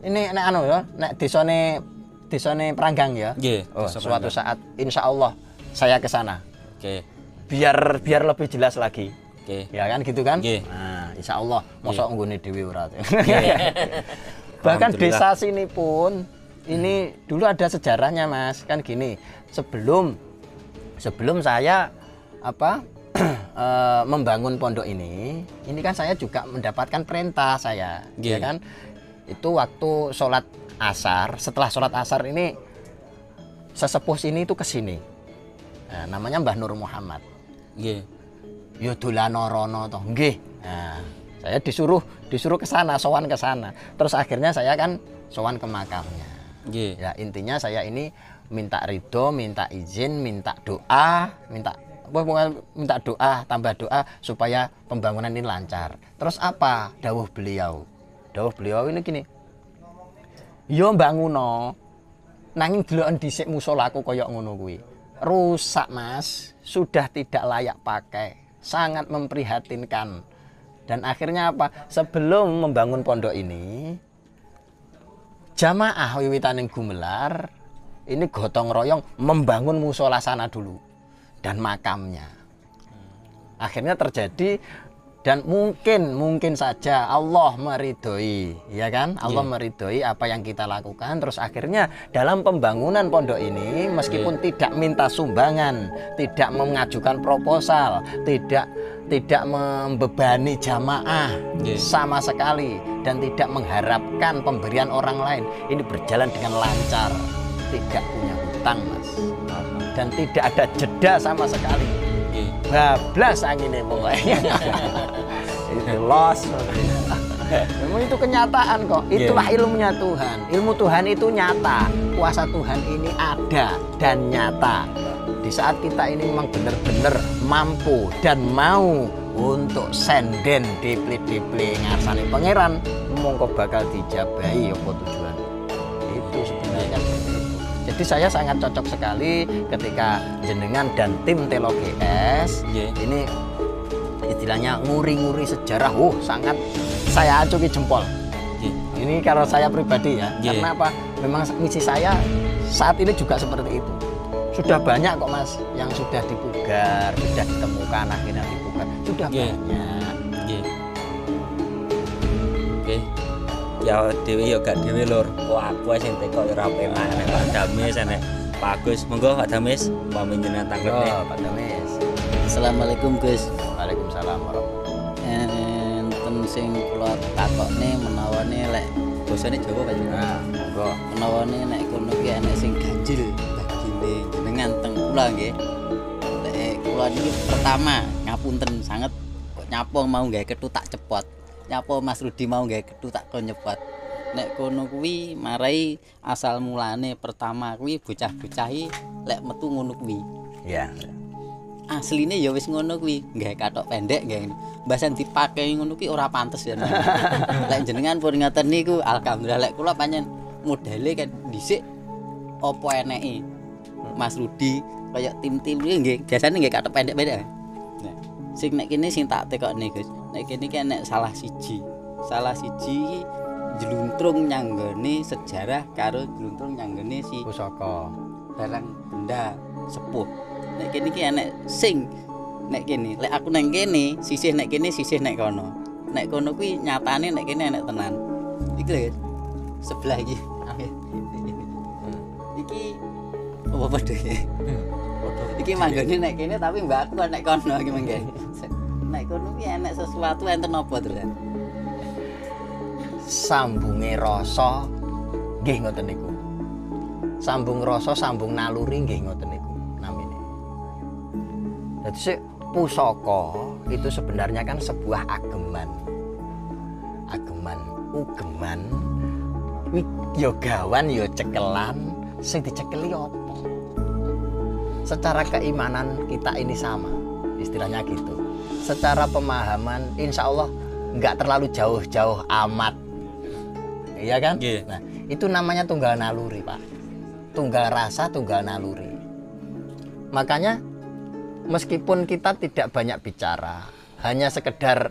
ini nek desane Pranggang ya. Nggih, Oh, desa suatu Pranggang. saat insya Allah saya ke sana. Oke. Biar lebih jelas lagi. Oke. Ya kan gitu kan? Nggih. Nah, insya Allah mosok nggone dhewe ora. Bahkan Alhamdulillah. desa sini pun ini dulu ada sejarahnya, Mas. Kan gini, sebelum saya membangun pondok ini kan saya juga mendapatkan perintah saya, Nggih. ya kan? Itu waktu sholat asar, setelah sholat asar ini sesepuh sini itu ke sini. Nah, namanya Mbah Nur Muhammad. Nggih. Ya dolano rono toh, nggih. Nah, saya disuruh ke sana, sowan ke sana. Terus akhirnya saya kan sowan ke makamnya. Nggih. Ya, intinya saya ini minta ridho, minta izin, minta doa, minta doa, tambah doa supaya pembangunan ini lancar. Terus apa dawuh beliau? Dawuh beliau ini gini. Yo banguno nanging deloken dhisik musolaku koyok ngono kuwi. Rusak, Mas. Sudah tidak layak pakai. Sangat memprihatinkan. Dan akhirnya apa? Sebelum membangun pondok ini, jamaah wiwitaning Gumelar ini gotong royong membangun musola sana dulu dan makamnya. Akhirnya terjadi dan mungkin saja Allah meridhoi, ya kan? Allah meridhoi apa yang kita lakukan. Terus akhirnya dalam pembangunan pondok ini meskipun tidak minta sumbangan, tidak mengajukan proposal, tidak membebani jamaah sama sekali dan tidak mengharapkan pemberian orang lain, ini berjalan dengan lancar, tidak punya hutang, Mas, dan tidak ada jeda sama sekali. Bablas anginnya pokoknya. Itu los. Memang itu kenyataan kok. Itulah ilmunya Tuhan. Ilmu Tuhan itu nyata. Kuasa Tuhan ini ada dan nyata. Di saat kita ini memang benar-benar mampu dan mau untuk senden dipli ngarsane pangeran, mongko bakal dijabahi apa tujuan. Itu sebenarnya seperti itu. Jadi saya sangat cocok sekali ketika jenengan dan tim Telo GS ini istilahnya nguri-nguri sejarah. Sangat saya acungi jempol. Ini kalau saya pribadi ya. Karena apa? Memang misi saya saat ini juga seperti itu. Sudah banyak kok, Mas, yang sudah dipugar, sudah ditemukan akhirnya dipugar. Sudah banyak. Oke. Ya dhewe ya gak dhewe lur. Kok aku sing teko ora penak nek Pak Damis nek Pak Agus. Monggo Pak Damis pamit jenengan tanggepne. Pak Damis. Assalamualaikum Gus. Waalaikumsalam warahmatullahi. Enten sing kula takokne menawane lek basane Jawa Pak. Nah, monggo. Menawane nek kono ki ana sing ganjil bagine jenengan teng kula nggih. Lek kula niki pertama ngapunten sanget kok nyapa mau gawe kethu tak cepot. Nyapa Mas Rudi mau gawe kethu tak kon nyepot. Nek kono kuwi marai asal mulane pertama kuwi bocah-bocahi lek metu ngono kuwi. Ya. Asline ya wis ngono kuwi, gawe kathok pendek gawe. Mbasan dipake ngono kuwi ora pantes ya. Lek jenengan pun ngaten niku alhamdulillah lek kula pancen modele kan dhisik apa eneke. Mas Rudi kaya tim-tim iki nggih biasane nggih kathok pendek-pendek. Nah, sing nek kene sing tak tekokne Gus. Nek kene ki nek salah siji jeluntrung nyanggone sejarah karo jeluntrung nyanggone si Pusaka. barang benda sepuh. Nek kene iki enek sing nek kene, lek aku nang kene, sisih nek kene, sisih nek kono. Nek kono kuwi nyatane nek kene enek tenan. Iki lho sebelah iki. Iki apa padha iki? Iki manggone nek kene tapi mbak aku nek kono iki mengke. Nek kono kuwi enek sesuatu enten apa terus? Sambunge rasa nggih ngoten niku. Sambung rasa, sambung naluri nggih ngoten niku namine. Dadi sik pusaka itu sebenarnya kan sebuah ageman. Ageman, ugeman, ya gawan ya cekelan, sing dicekeli apa? Secara keimanan kita ini sama, istilahnya gitu. Secara pemahaman insya Allah nggak terlalu jauh-jauh amat. Iya kan? Yeah. Nah, itu namanya tunggal naluri, Pak. Tunggal rasa, tunggal naluri. Makanya meskipun kita tidak banyak bicara, hanya sekedar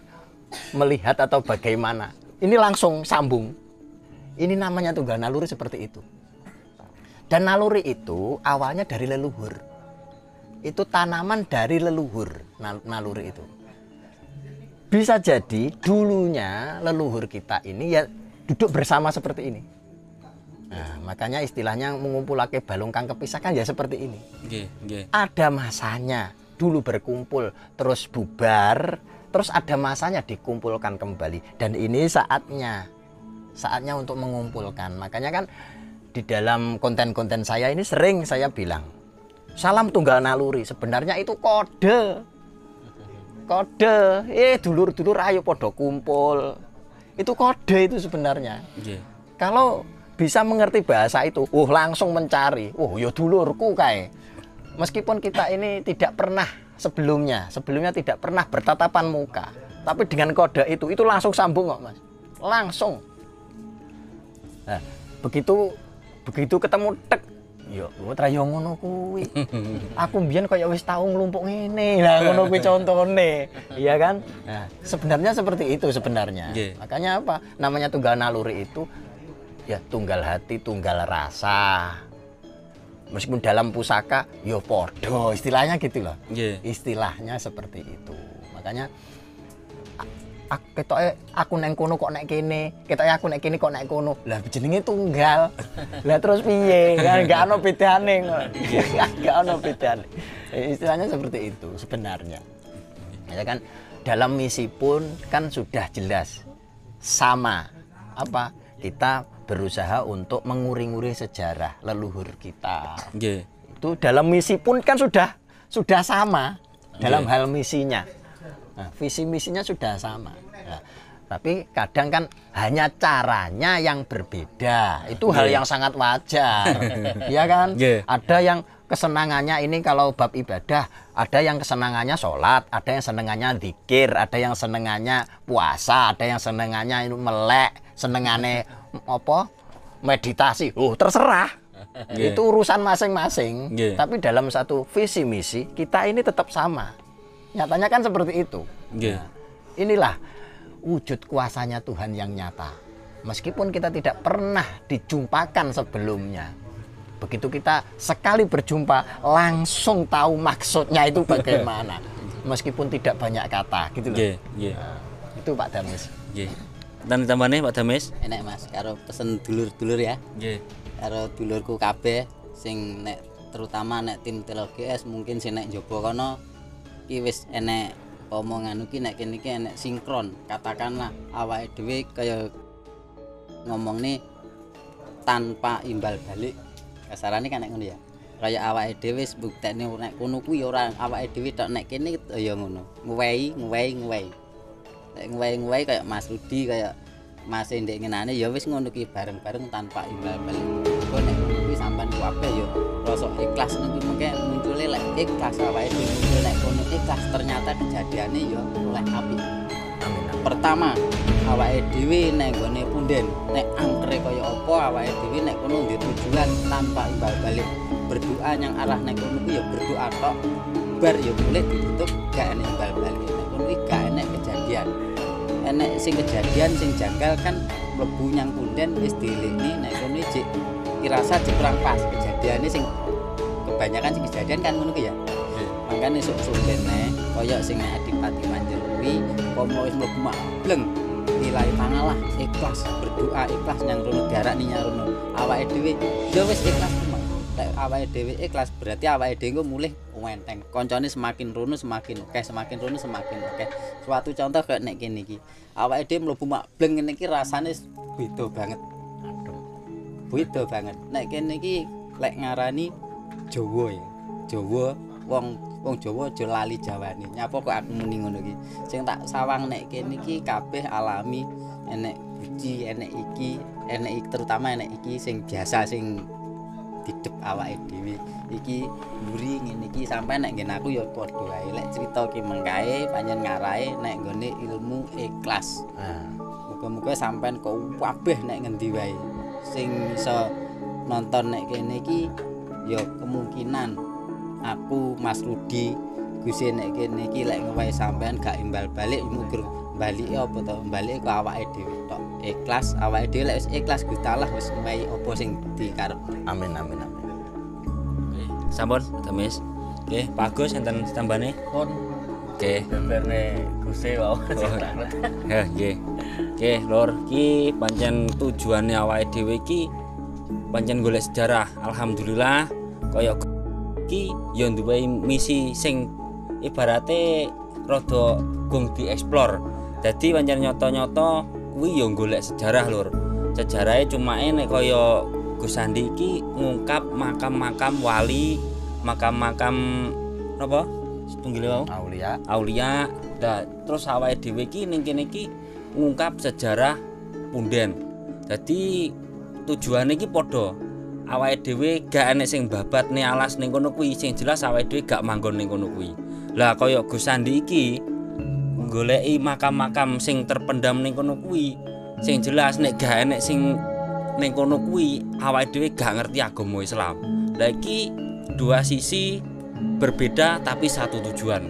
melihat atau bagaimana, ini langsung sambung. Ini namanya tunggal naluri seperti itu. Dan naluri itu awalnya dari leluhur. Itu tanaman dari leluhur, naluri itu. Bisa jadi dulunya leluhur kita ini ya duduk bersama seperti ini. Nah, makanya istilahnya mengumpulake balung kang kepisah kan ya seperti ini. Ada masanya dulu berkumpul, terus bubar, terus ada masanya dikumpulkan kembali. Dan ini saatnya untuk mengumpulkan. Makanya kan di dalam konten-konten saya ini sering saya bilang, salam tunggal naluri. Sebenarnya itu kode. Dulur-dulur ayo podo kumpul. Itu kode itu sebenarnya. Kalau bisa mengerti bahasa itu, langsung mencari. Ya dulurku kae. Meskipun kita ini tidak pernah sebelumnya tidak pernah bertatapan muka, tapi dengan kode itu langsung sambung kok, Mas. Langsung. Nah, begitu ketemu tek, ya yo ngono kuwi. Aku mbiyen kaya wis tau nglumpuk ngene. Lah ngono kuwi contone. Iya kan? Nah, sebenarnya seperti itu sebenarnya. Makanya apa? Namanya tunggal naluri itu ya tunggal hati, tunggal rasa. Meskipun dalam pusaka ya podo, istilahnya gitu loh. Istilahnya seperti itu. Makanya ketoke aku neng kono kok nek kene, ketoke aku nek kene kok nek kono. Lah jenenge tunggal. Lah terus piye? Kan enggak ono bedane kok. Enggak ono bedane. Istilahnya seperti itu sebenarnya. Ya kan dalam misi pun kan sudah jelas sama. Apa? Kita berusaha untuk menguri-nguri sejarah leluhur kita. Itu dalam misi pun kan sudah sama dalam hal misinya. Nah, visi misinya sudah sama. Nah, tapi kadang kan hanya caranya yang berbeda. Itu hal yang sangat wajar. Iya kan? Ada yang kesenangannya ini kalau bab ibadah, ada yang kesenangannya sholat, ada yang senengannya zikir, ada yang senengannya puasa, ada yang senengannya melek, senengane apa? Meditasi. Terserah. Itu urusan masing-masing. Tapi dalam satu visi misi kita ini tetap sama. Nyatanya kan seperti itu. Nah, inilah wujud kuasanya Tuhan yang nyata. Meskipun kita tidak pernah dijumpakan sebelumnya, begitu kita sekali berjumpa langsung tahu maksudnya itu bagaimana. Meskipun tidak banyak kata, gitu loh. Nah, itu Pak Damis. Dan tambahane Pak Damis? Enak Mas, karo pesen dulur-dulur ya. Karo dulurku kabeh sing nek terutama nek tim TLGS mungkin sing nek njaba kono iki wis enek omongan iki nek kene iki enek sinkron. Katakanlah awake dhewe kaya ngomong nih tanpa imbal balik. Kasarane kan nek ngono ya. Kaya awake dhewe wis buktekne nek kono kuwi ora awake dhewe tok nek kene ya ngono. Nguwehi. Nek nguwehi kaya Mas Rudi kaya Mas Ndek ngenane ya wis ngono ki bareng-bareng tanpa imbal balik. Kok nek ngono kuwi sampean kuwabe ya rasa ikhlas niku mengke muncule lek ikhlas awake dhewe muncul nek kono ikhlas ternyata kejadiane ya oleh apik. Amin. Pertama, awake dhewe nek nggone punden, nek angkere kaya apa awake dhewe nek kono ndek tujuan tanpa imbal balik. Berdoa yang arah nek kono kuwi ya berdoa tok. Bar ya boleh ditutup gak enek imbal balik. Nek kono iki gak enek kejadian. Enek sing kejadian sing janggal kan mlebu nyang punden wis dilekni nek kono jek dirasa jek kurang pas kejadiane sing kebanyakan sing kejadian kan ngono ki ya. Makane esuk-esuk kene kaya sing Adipati Manjer kuwi pomo wis mlebu bleng nilai tangalah ikhlas berdoa ikhlas nyang rono diarani nyang rono awake dhewe ya wis ikhlas nek awake dhewe ikhlas berarti awake dhewe engko mulih enteng koncone semakin rono semakin akeh semakin rono semakin akeh suatu contoh kayak nek kene iki awake dhewe mlebu bleng ngene iki rasane beda banget beda banget nek kene iki lek ngarani Jawa ya Jawa wong Jawa aja lali Jawane. Nyapa kok aku muni ngono iki. Sing tak sawang nek kene iki kabeh alami, enek buci, enek iki terutama enek iki sing biasa sing didep awake dhewe. Iki mburi ngene iki sampe nek ngene aku ya padha wae. Lek crita ki mengkae panjen ngarahe nek nggone ilmu ikhlas. Muga-muga sampean kok kabeh nek ngendi wae sing iso nonton nek kene iki ya kemungkinan aku Mas Rudi Gusti nek kene iki lek ngowae sampean gak imbal balik mugur balike apa to balike ke awake dhewe tok ikhlas awake dhewe lek wis ikhlas Gusti Allah wis menehi apa sing dikarep Amin amin amin. Oke, sampun Temis. Oke, Pak Agus enten tambane? Pun Oke. beberne Gusti wae. Ya, nggih. Oke, Lur, iki pancen tujuane awake dhewe iki pancen golek sejarah. Alhamdulillah kaya iki ya duwe misi sing ibarate rada gong dieksplor. Dadi pancen nyata-nyata kuwi ya golek sejarah, Lur. Sejarahe cumake nek kaya Gus Sandi iki ngungkap makam-makam wali, makam-makam napa? Setunggile wau. Aulia. Nah, terus awake dhewe iki ning kene iki ngungkap sejarah punden. Dadi tujuane iki padha. Awake dhewe gak enek sing babatne alas ning kono kuwi, sing jelas awake dhewe gak manggon ning kono kuwi. Lah kaya Gus Sandi iki goleki makam-makam sing terpendam ning kono kuwi, sing jelas nek gak enek sing ning kono kuwi awake dhewe gak ngerti agama Islam. Lah iki dua sisi berbeda tapi satu tujuan.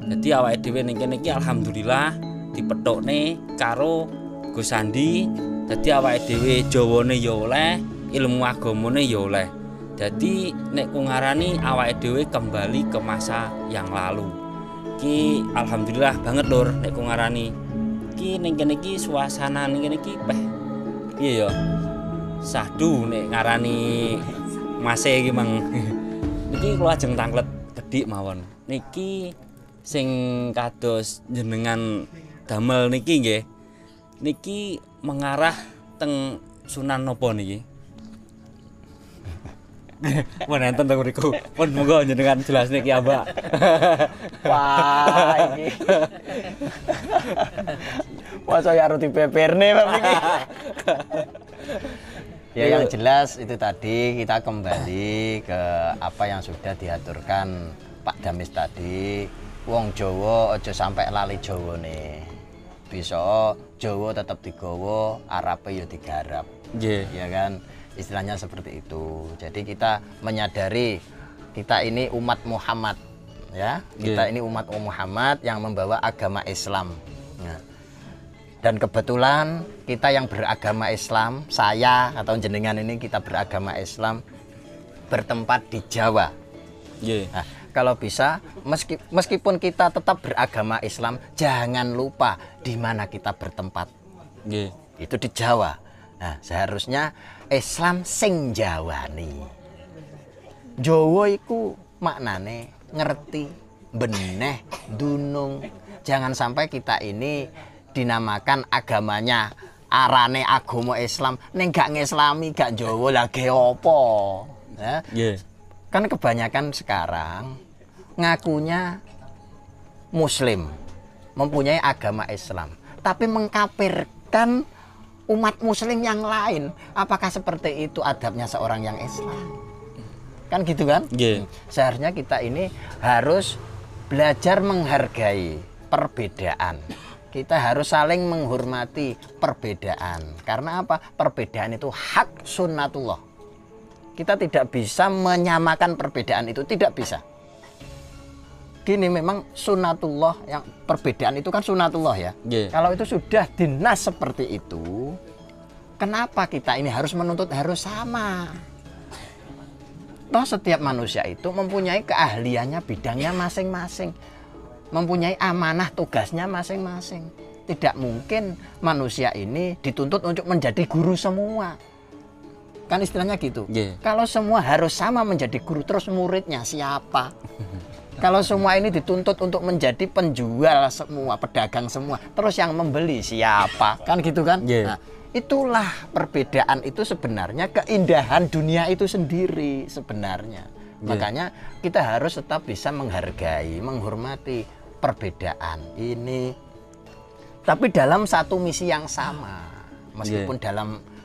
Jadi awake dhewe ning kene iki alhamdulillah dipethukne karo Gus Sandi. Dadi awake dhewe Jawane ya oleh, ilmu agamane ya oleh. Jadi nek ku ngarani awake dhewe kembali ke masa yang lalu. Ki alhamdulillah banget Lur nek ku ngarani. Ki ning kene iki suasana ning kene iki piye ya? Sahdu nek ngarani mase iki mang. Niki kula ajeng tanglet gedhik mawon. Niki sing kados jenengan damel niki nggih. Niki mengarah teng Sunan napa niki? Mun enten teng mriku. Pun monggo jenengan jelas niki ya, Mbak. Wah, iki. Wah, saya harus dipeperne Pak iki. Ya yang jelas itu tadi kita kembali ke apa yang sudah diaturkan Pak Damis tadi. Wong Jawa aja sampai lali Jawane. Bisa Jawa tetap digawa, Arabe ya digarap. Nggih. Ya kan? Istilahnya seperti itu. Jadi kita menyadari kita ini umat Muhammad ya. Kita ini umat Muhammad yang membawa agama Islam. Nah, dan kebetulan kita yang beragama Islam, saya atau jenengan ini kita beragama Islam bertempat di Jawa. Nggih. Nah, kalau bisa meskipun kita tetap beragama Islam, jangan lupa di mana kita bertempat. Nggih. Itu di Jawa. Nah, seharusnya Islam sing Jawani. Jawa iku maknane ngerti, beneh, dunung. Jangan sampai kita ini dinamakan agamanya arane agama Islam ning gak ngislami gak Jawa lagi apa ya yeah. Kan kebanyakan sekarang ngakunya muslim mempunyai agama Islam tapi mengkafirkan umat muslim yang lain. Apakah seperti itu adabnya seorang yang Islam? Kan gitu kan? Yeah. Seharusnya kita ini harus belajar menghargai perbedaan. Kita harus saling menghormati perbedaan. Karena apa? Perbedaan itu hak sunnatullah. Kita tidak bisa menyamakan perbedaan itu, tidak bisa. Gini memang sunnatullah, yang perbedaan itu kan sunnatullah ya. Yeah. Kalau itu sudah dinas seperti itu, Kenapa kita ini harus menuntut harus sama? Toh setiap manusia itu mempunyai keahliannya, bidangnya masing-masing, mempunyai amanah tugasnya masing-masing. Tidak mungkin manusia ini dituntut untuk menjadi guru semua. Kan istilahnya gitu. Kalau semua harus sama menjadi guru, terus muridnya siapa? Kalau semua ini dituntut untuk menjadi penjual semua, pedagang semua, terus yang membeli siapa? Kan gitu kan? Nah, itulah perbedaan itu sebenarnya keindahan dunia itu sendiri sebenarnya. Makanya kita harus tetap bisa menghargai, menghormati perbedaan ini. Tapi dalam satu misi yang sama. Meskipun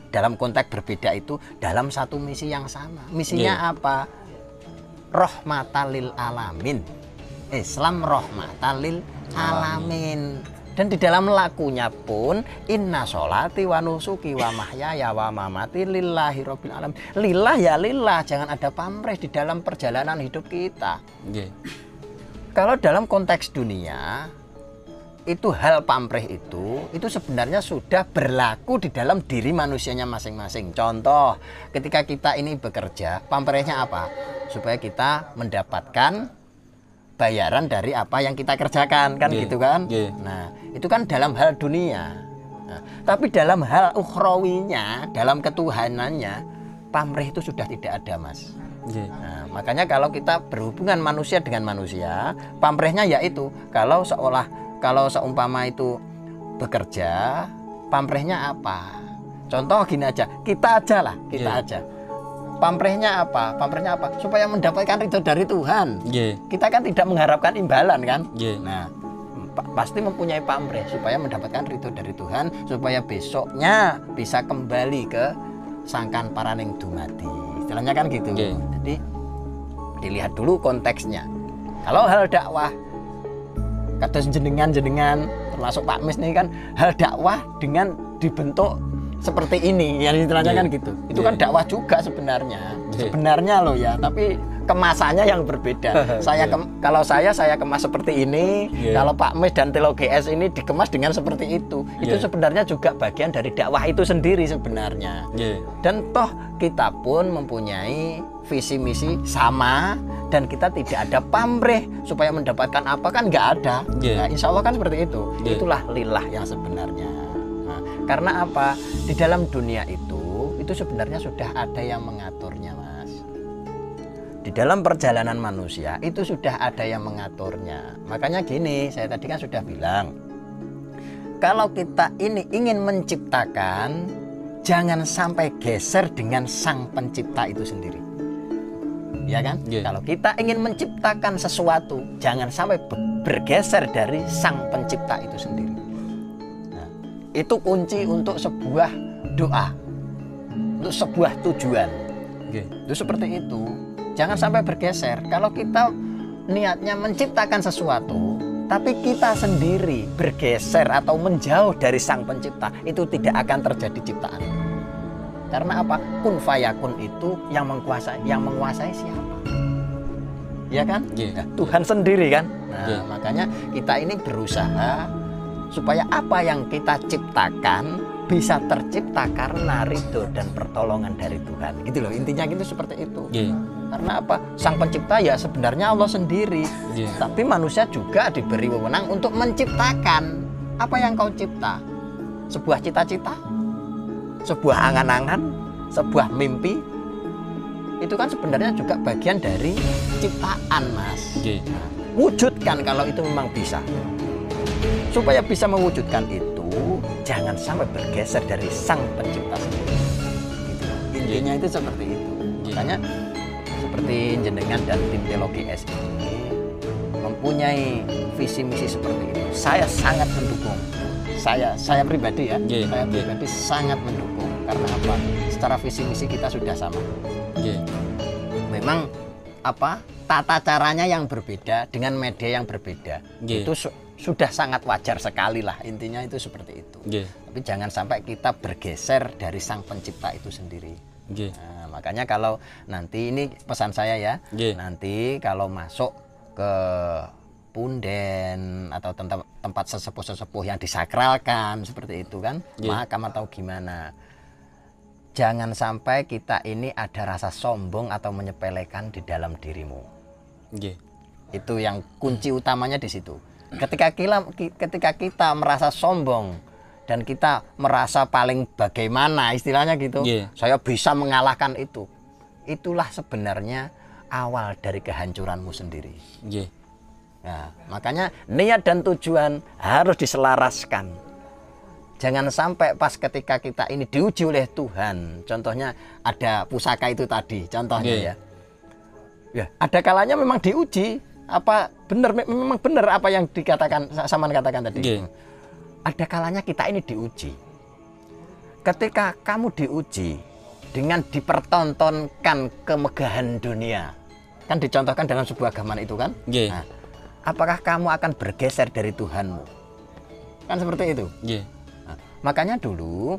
dalam konteks berbeda itu dalam satu misi yang sama. Misinya apa? Rahmatalil alamin. Islam rahmatalil alamin. Dan di dalam lakunya pun inna sholati wa nusuki wa mahyaya wa mamati lillahi rabbil alamin. Lillah ya lillah, jangan ada pamrih di dalam perjalanan hidup kita. Kalau dalam konteks dunia itu hal pamrih itu sebenarnya sudah berlaku di dalam diri manusianya masing-masing. Contoh, ketika kita ini bekerja, pamrihnya apa? Supaya kita mendapatkan bayaran dari apa yang kita kerjakan, kan gitu kan? Nah, itu kan dalam hal dunia. Nah, tapi dalam hal ukhrawinya, dalam ketuhanannya, pamrih itu sudah tidak ada, Mas. Nah, makanya kalau kita berhubungan manusia dengan manusia, pamrihnya yaitu kalau seumpama itu bekerja, pamrihnya apa? Contoh gini aja, kita aja. Pamrihnya apa? Supaya mendapatkan ridho dari Tuhan. Kita kan tidak mengharapkan imbalan kan? Nah, pasti mempunyai pamrih supaya mendapatkan ridho dari Tuhan, supaya besoknya bisa kembali ke sangkan paraning dumadi. Istilahnya kan gitu. Jadi dilihat dulu konteksnya. Kalau hal dakwah, kados jenengan termasuk Pak Mis nih kan, hal dakwah dengan dibentuk seperti ini, ya istilahnya kan gitu. Itu kan dakwah juga sebenarnya. Sebenarnya loh ya, tapi kemasannya yang berbeda. Kalau saya kemas seperti ini, kalau Pak Mis dan Telo GS ini dikemas dengan seperti itu. Itu sebenarnya juga bagian dari dakwah itu sendiri sebenarnya. Dan toh kita pun mempunyai visi misi sama, dan kita tidak ada pamrih supaya mendapatkan apa, kan nggak ada. Nah, insya Allah kan seperti itu. Itulah lillah yang sebenarnya. Karena apa? Di dalam dunia itu sebenarnya sudah ada yang mengaturnya, Mas. Di dalam perjalanan manusia itu sudah ada yang mengaturnya. Makanya gini, saya tadi kan sudah bilang, kalau kita ini ingin menciptakan, jangan sampai geser dengan sang pencipta itu sendiri. Ya kan? Kalau kita ingin menciptakan sesuatu, jangan sampai bergeser dari sang pencipta itu sendiri. Itu kunci untuk sebuah doa, untuk sebuah tujuan. Itu seperti itu. Jangan sampai bergeser. Kalau kita niatnya menciptakan sesuatu, tapi kita sendiri bergeser atau menjauh dari sang pencipta, itu tidak akan terjadi ciptaan. Karena apa? Kun fayakun itu yang menguasai siapa? Ya kan? Nah, Tuhan sendiri kan. Nah, makanya kita ini berusaha supaya apa yang kita ciptakan bisa tercipta karena ridho dan pertolongan dari Tuhan. Gitu loh, intinya gitu seperti itu. Karena apa? Sang pencipta ya sebenarnya Allah sendiri. Tapi manusia juga diberi wewenang untuk menciptakan apa yang kau cipta. Sebuah cita-cita, sebuah angan-angan, sebuah mimpi. Itu kan sebenarnya juga bagian dari ciptaan, Mas. Wujudkan kalau itu memang bisa. Supaya bisa mewujudkan itu, jangan sampai bergeser dari sang pencipta sendiri. Gitu. Intinya itu seperti itu. Makanya seperti jenengan dan tim Telo GS ini mempunyai visi misi seperti itu. Saya sangat mendukung. Saya pribadi ya, saya pribadi sangat mendukung. Karena apa? Secara visi misi kita sudah sama. Memang apa? Tata caranya yang berbeda dengan media yang berbeda. Itu sudah sangat wajar sekali lah, intinya itu seperti itu. Tapi jangan sampai kita bergeser dari sang pencipta itu sendiri. Nah, makanya kalau nanti ini pesan saya ya, nanti kalau masuk ke punden atau tempat sesepuh-sesepuh yang disakralkan seperti itu kan, makam atau gimana, jangan sampai kita ini ada rasa sombong atau menyepelekan di dalam dirimu. Nggih. Itu yang kunci utamanya di situ. Ketika kita merasa sombong dan kita merasa paling bagaimana istilahnya gitu, saya bisa mengalahkan itu. Itulah sebenarnya awal dari kehancuranmu sendiri. Nah, makanya niat dan tujuan harus diselaraskan. Jangan sampai pas ketika kita ini diuji oleh Tuhan, contohnya ada pusaka itu tadi, contohnya ya, ada kalanya memang diuji, apa benar, memang benar apa yang dikatakan Saman katakan tadi. Ada kalanya kita ini diuji. Ketika kamu diuji dengan dipertontonkan kemegahan dunia, kan dicontohkan dalam sebuah gambaran itu kan? Nah, apakah kamu akan bergeser dari Tuhanmu? Kan seperti itu. Nah, makanya dulu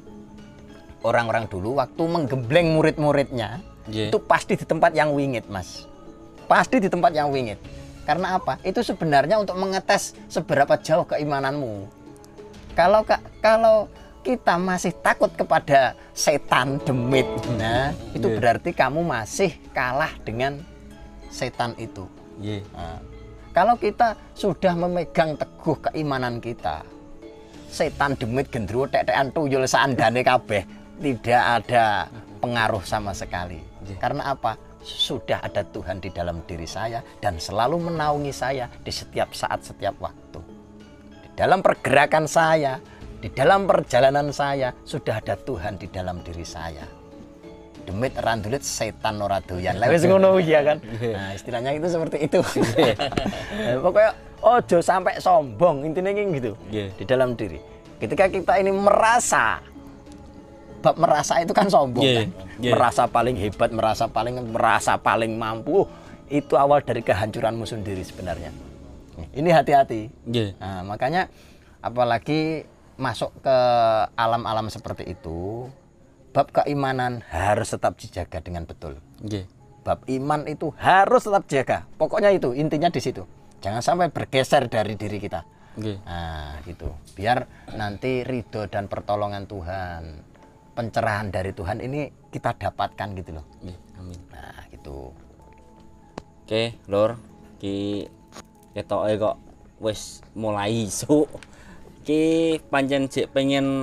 orang-orang dulu waktu menggembleng murid-muridnya itu pasti di tempat yang wingit, Mas. Pasti di tempat yang wingit. Karena apa? Itu sebenarnya untuk mengetes seberapa jauh keimananmu. Kalau kita masih takut kepada setan demit, nah itu berarti kamu masih kalah dengan setan itu. Nah, kalau kita sudah memegang teguh keimanan kita, setan demit gendruwo tek-tekan tuyul saandane kabeh tidak ada pengaruh sama sekali. Karena apa? Sudah ada Tuhan di dalam diri saya dan selalu menaungi saya di setiap saat, setiap waktu. Di dalam pergerakan saya, di dalam perjalanan saya, sudah ada Tuhan di dalam diri saya. Demit randulit setan ora doyan. Lah wis ngono ya kan. Nah, istilahnya itu seperti itu. Pokoknya ojo sampai sombong, intinya gitu. Di dalam diri. Ketika kita ini merasa, bab merasa itu kan sombong kan. Merasa paling hebat, merasa paling mampu, itu awal dari kehancuranmu sendiri sebenarnya. Ini hati-hati. Nah, makanya apalagi masuk ke alam-alam seperti itu, bab keimanan harus tetap dijaga dengan betul. Bab iman itu harus tetap jaga. Pokoknya itu intinya di situ. Jangan sampai bergeser dari diri kita. Nah, gitu. Biar nanti ridho dan pertolongan Tuhan, pencerahan dari Tuhan ini kita dapatkan gitu loh. Amin. Nah, gitu. Oke, Lur. Ki ketoke kok wis mulai isuk. Ki pancen jek pengen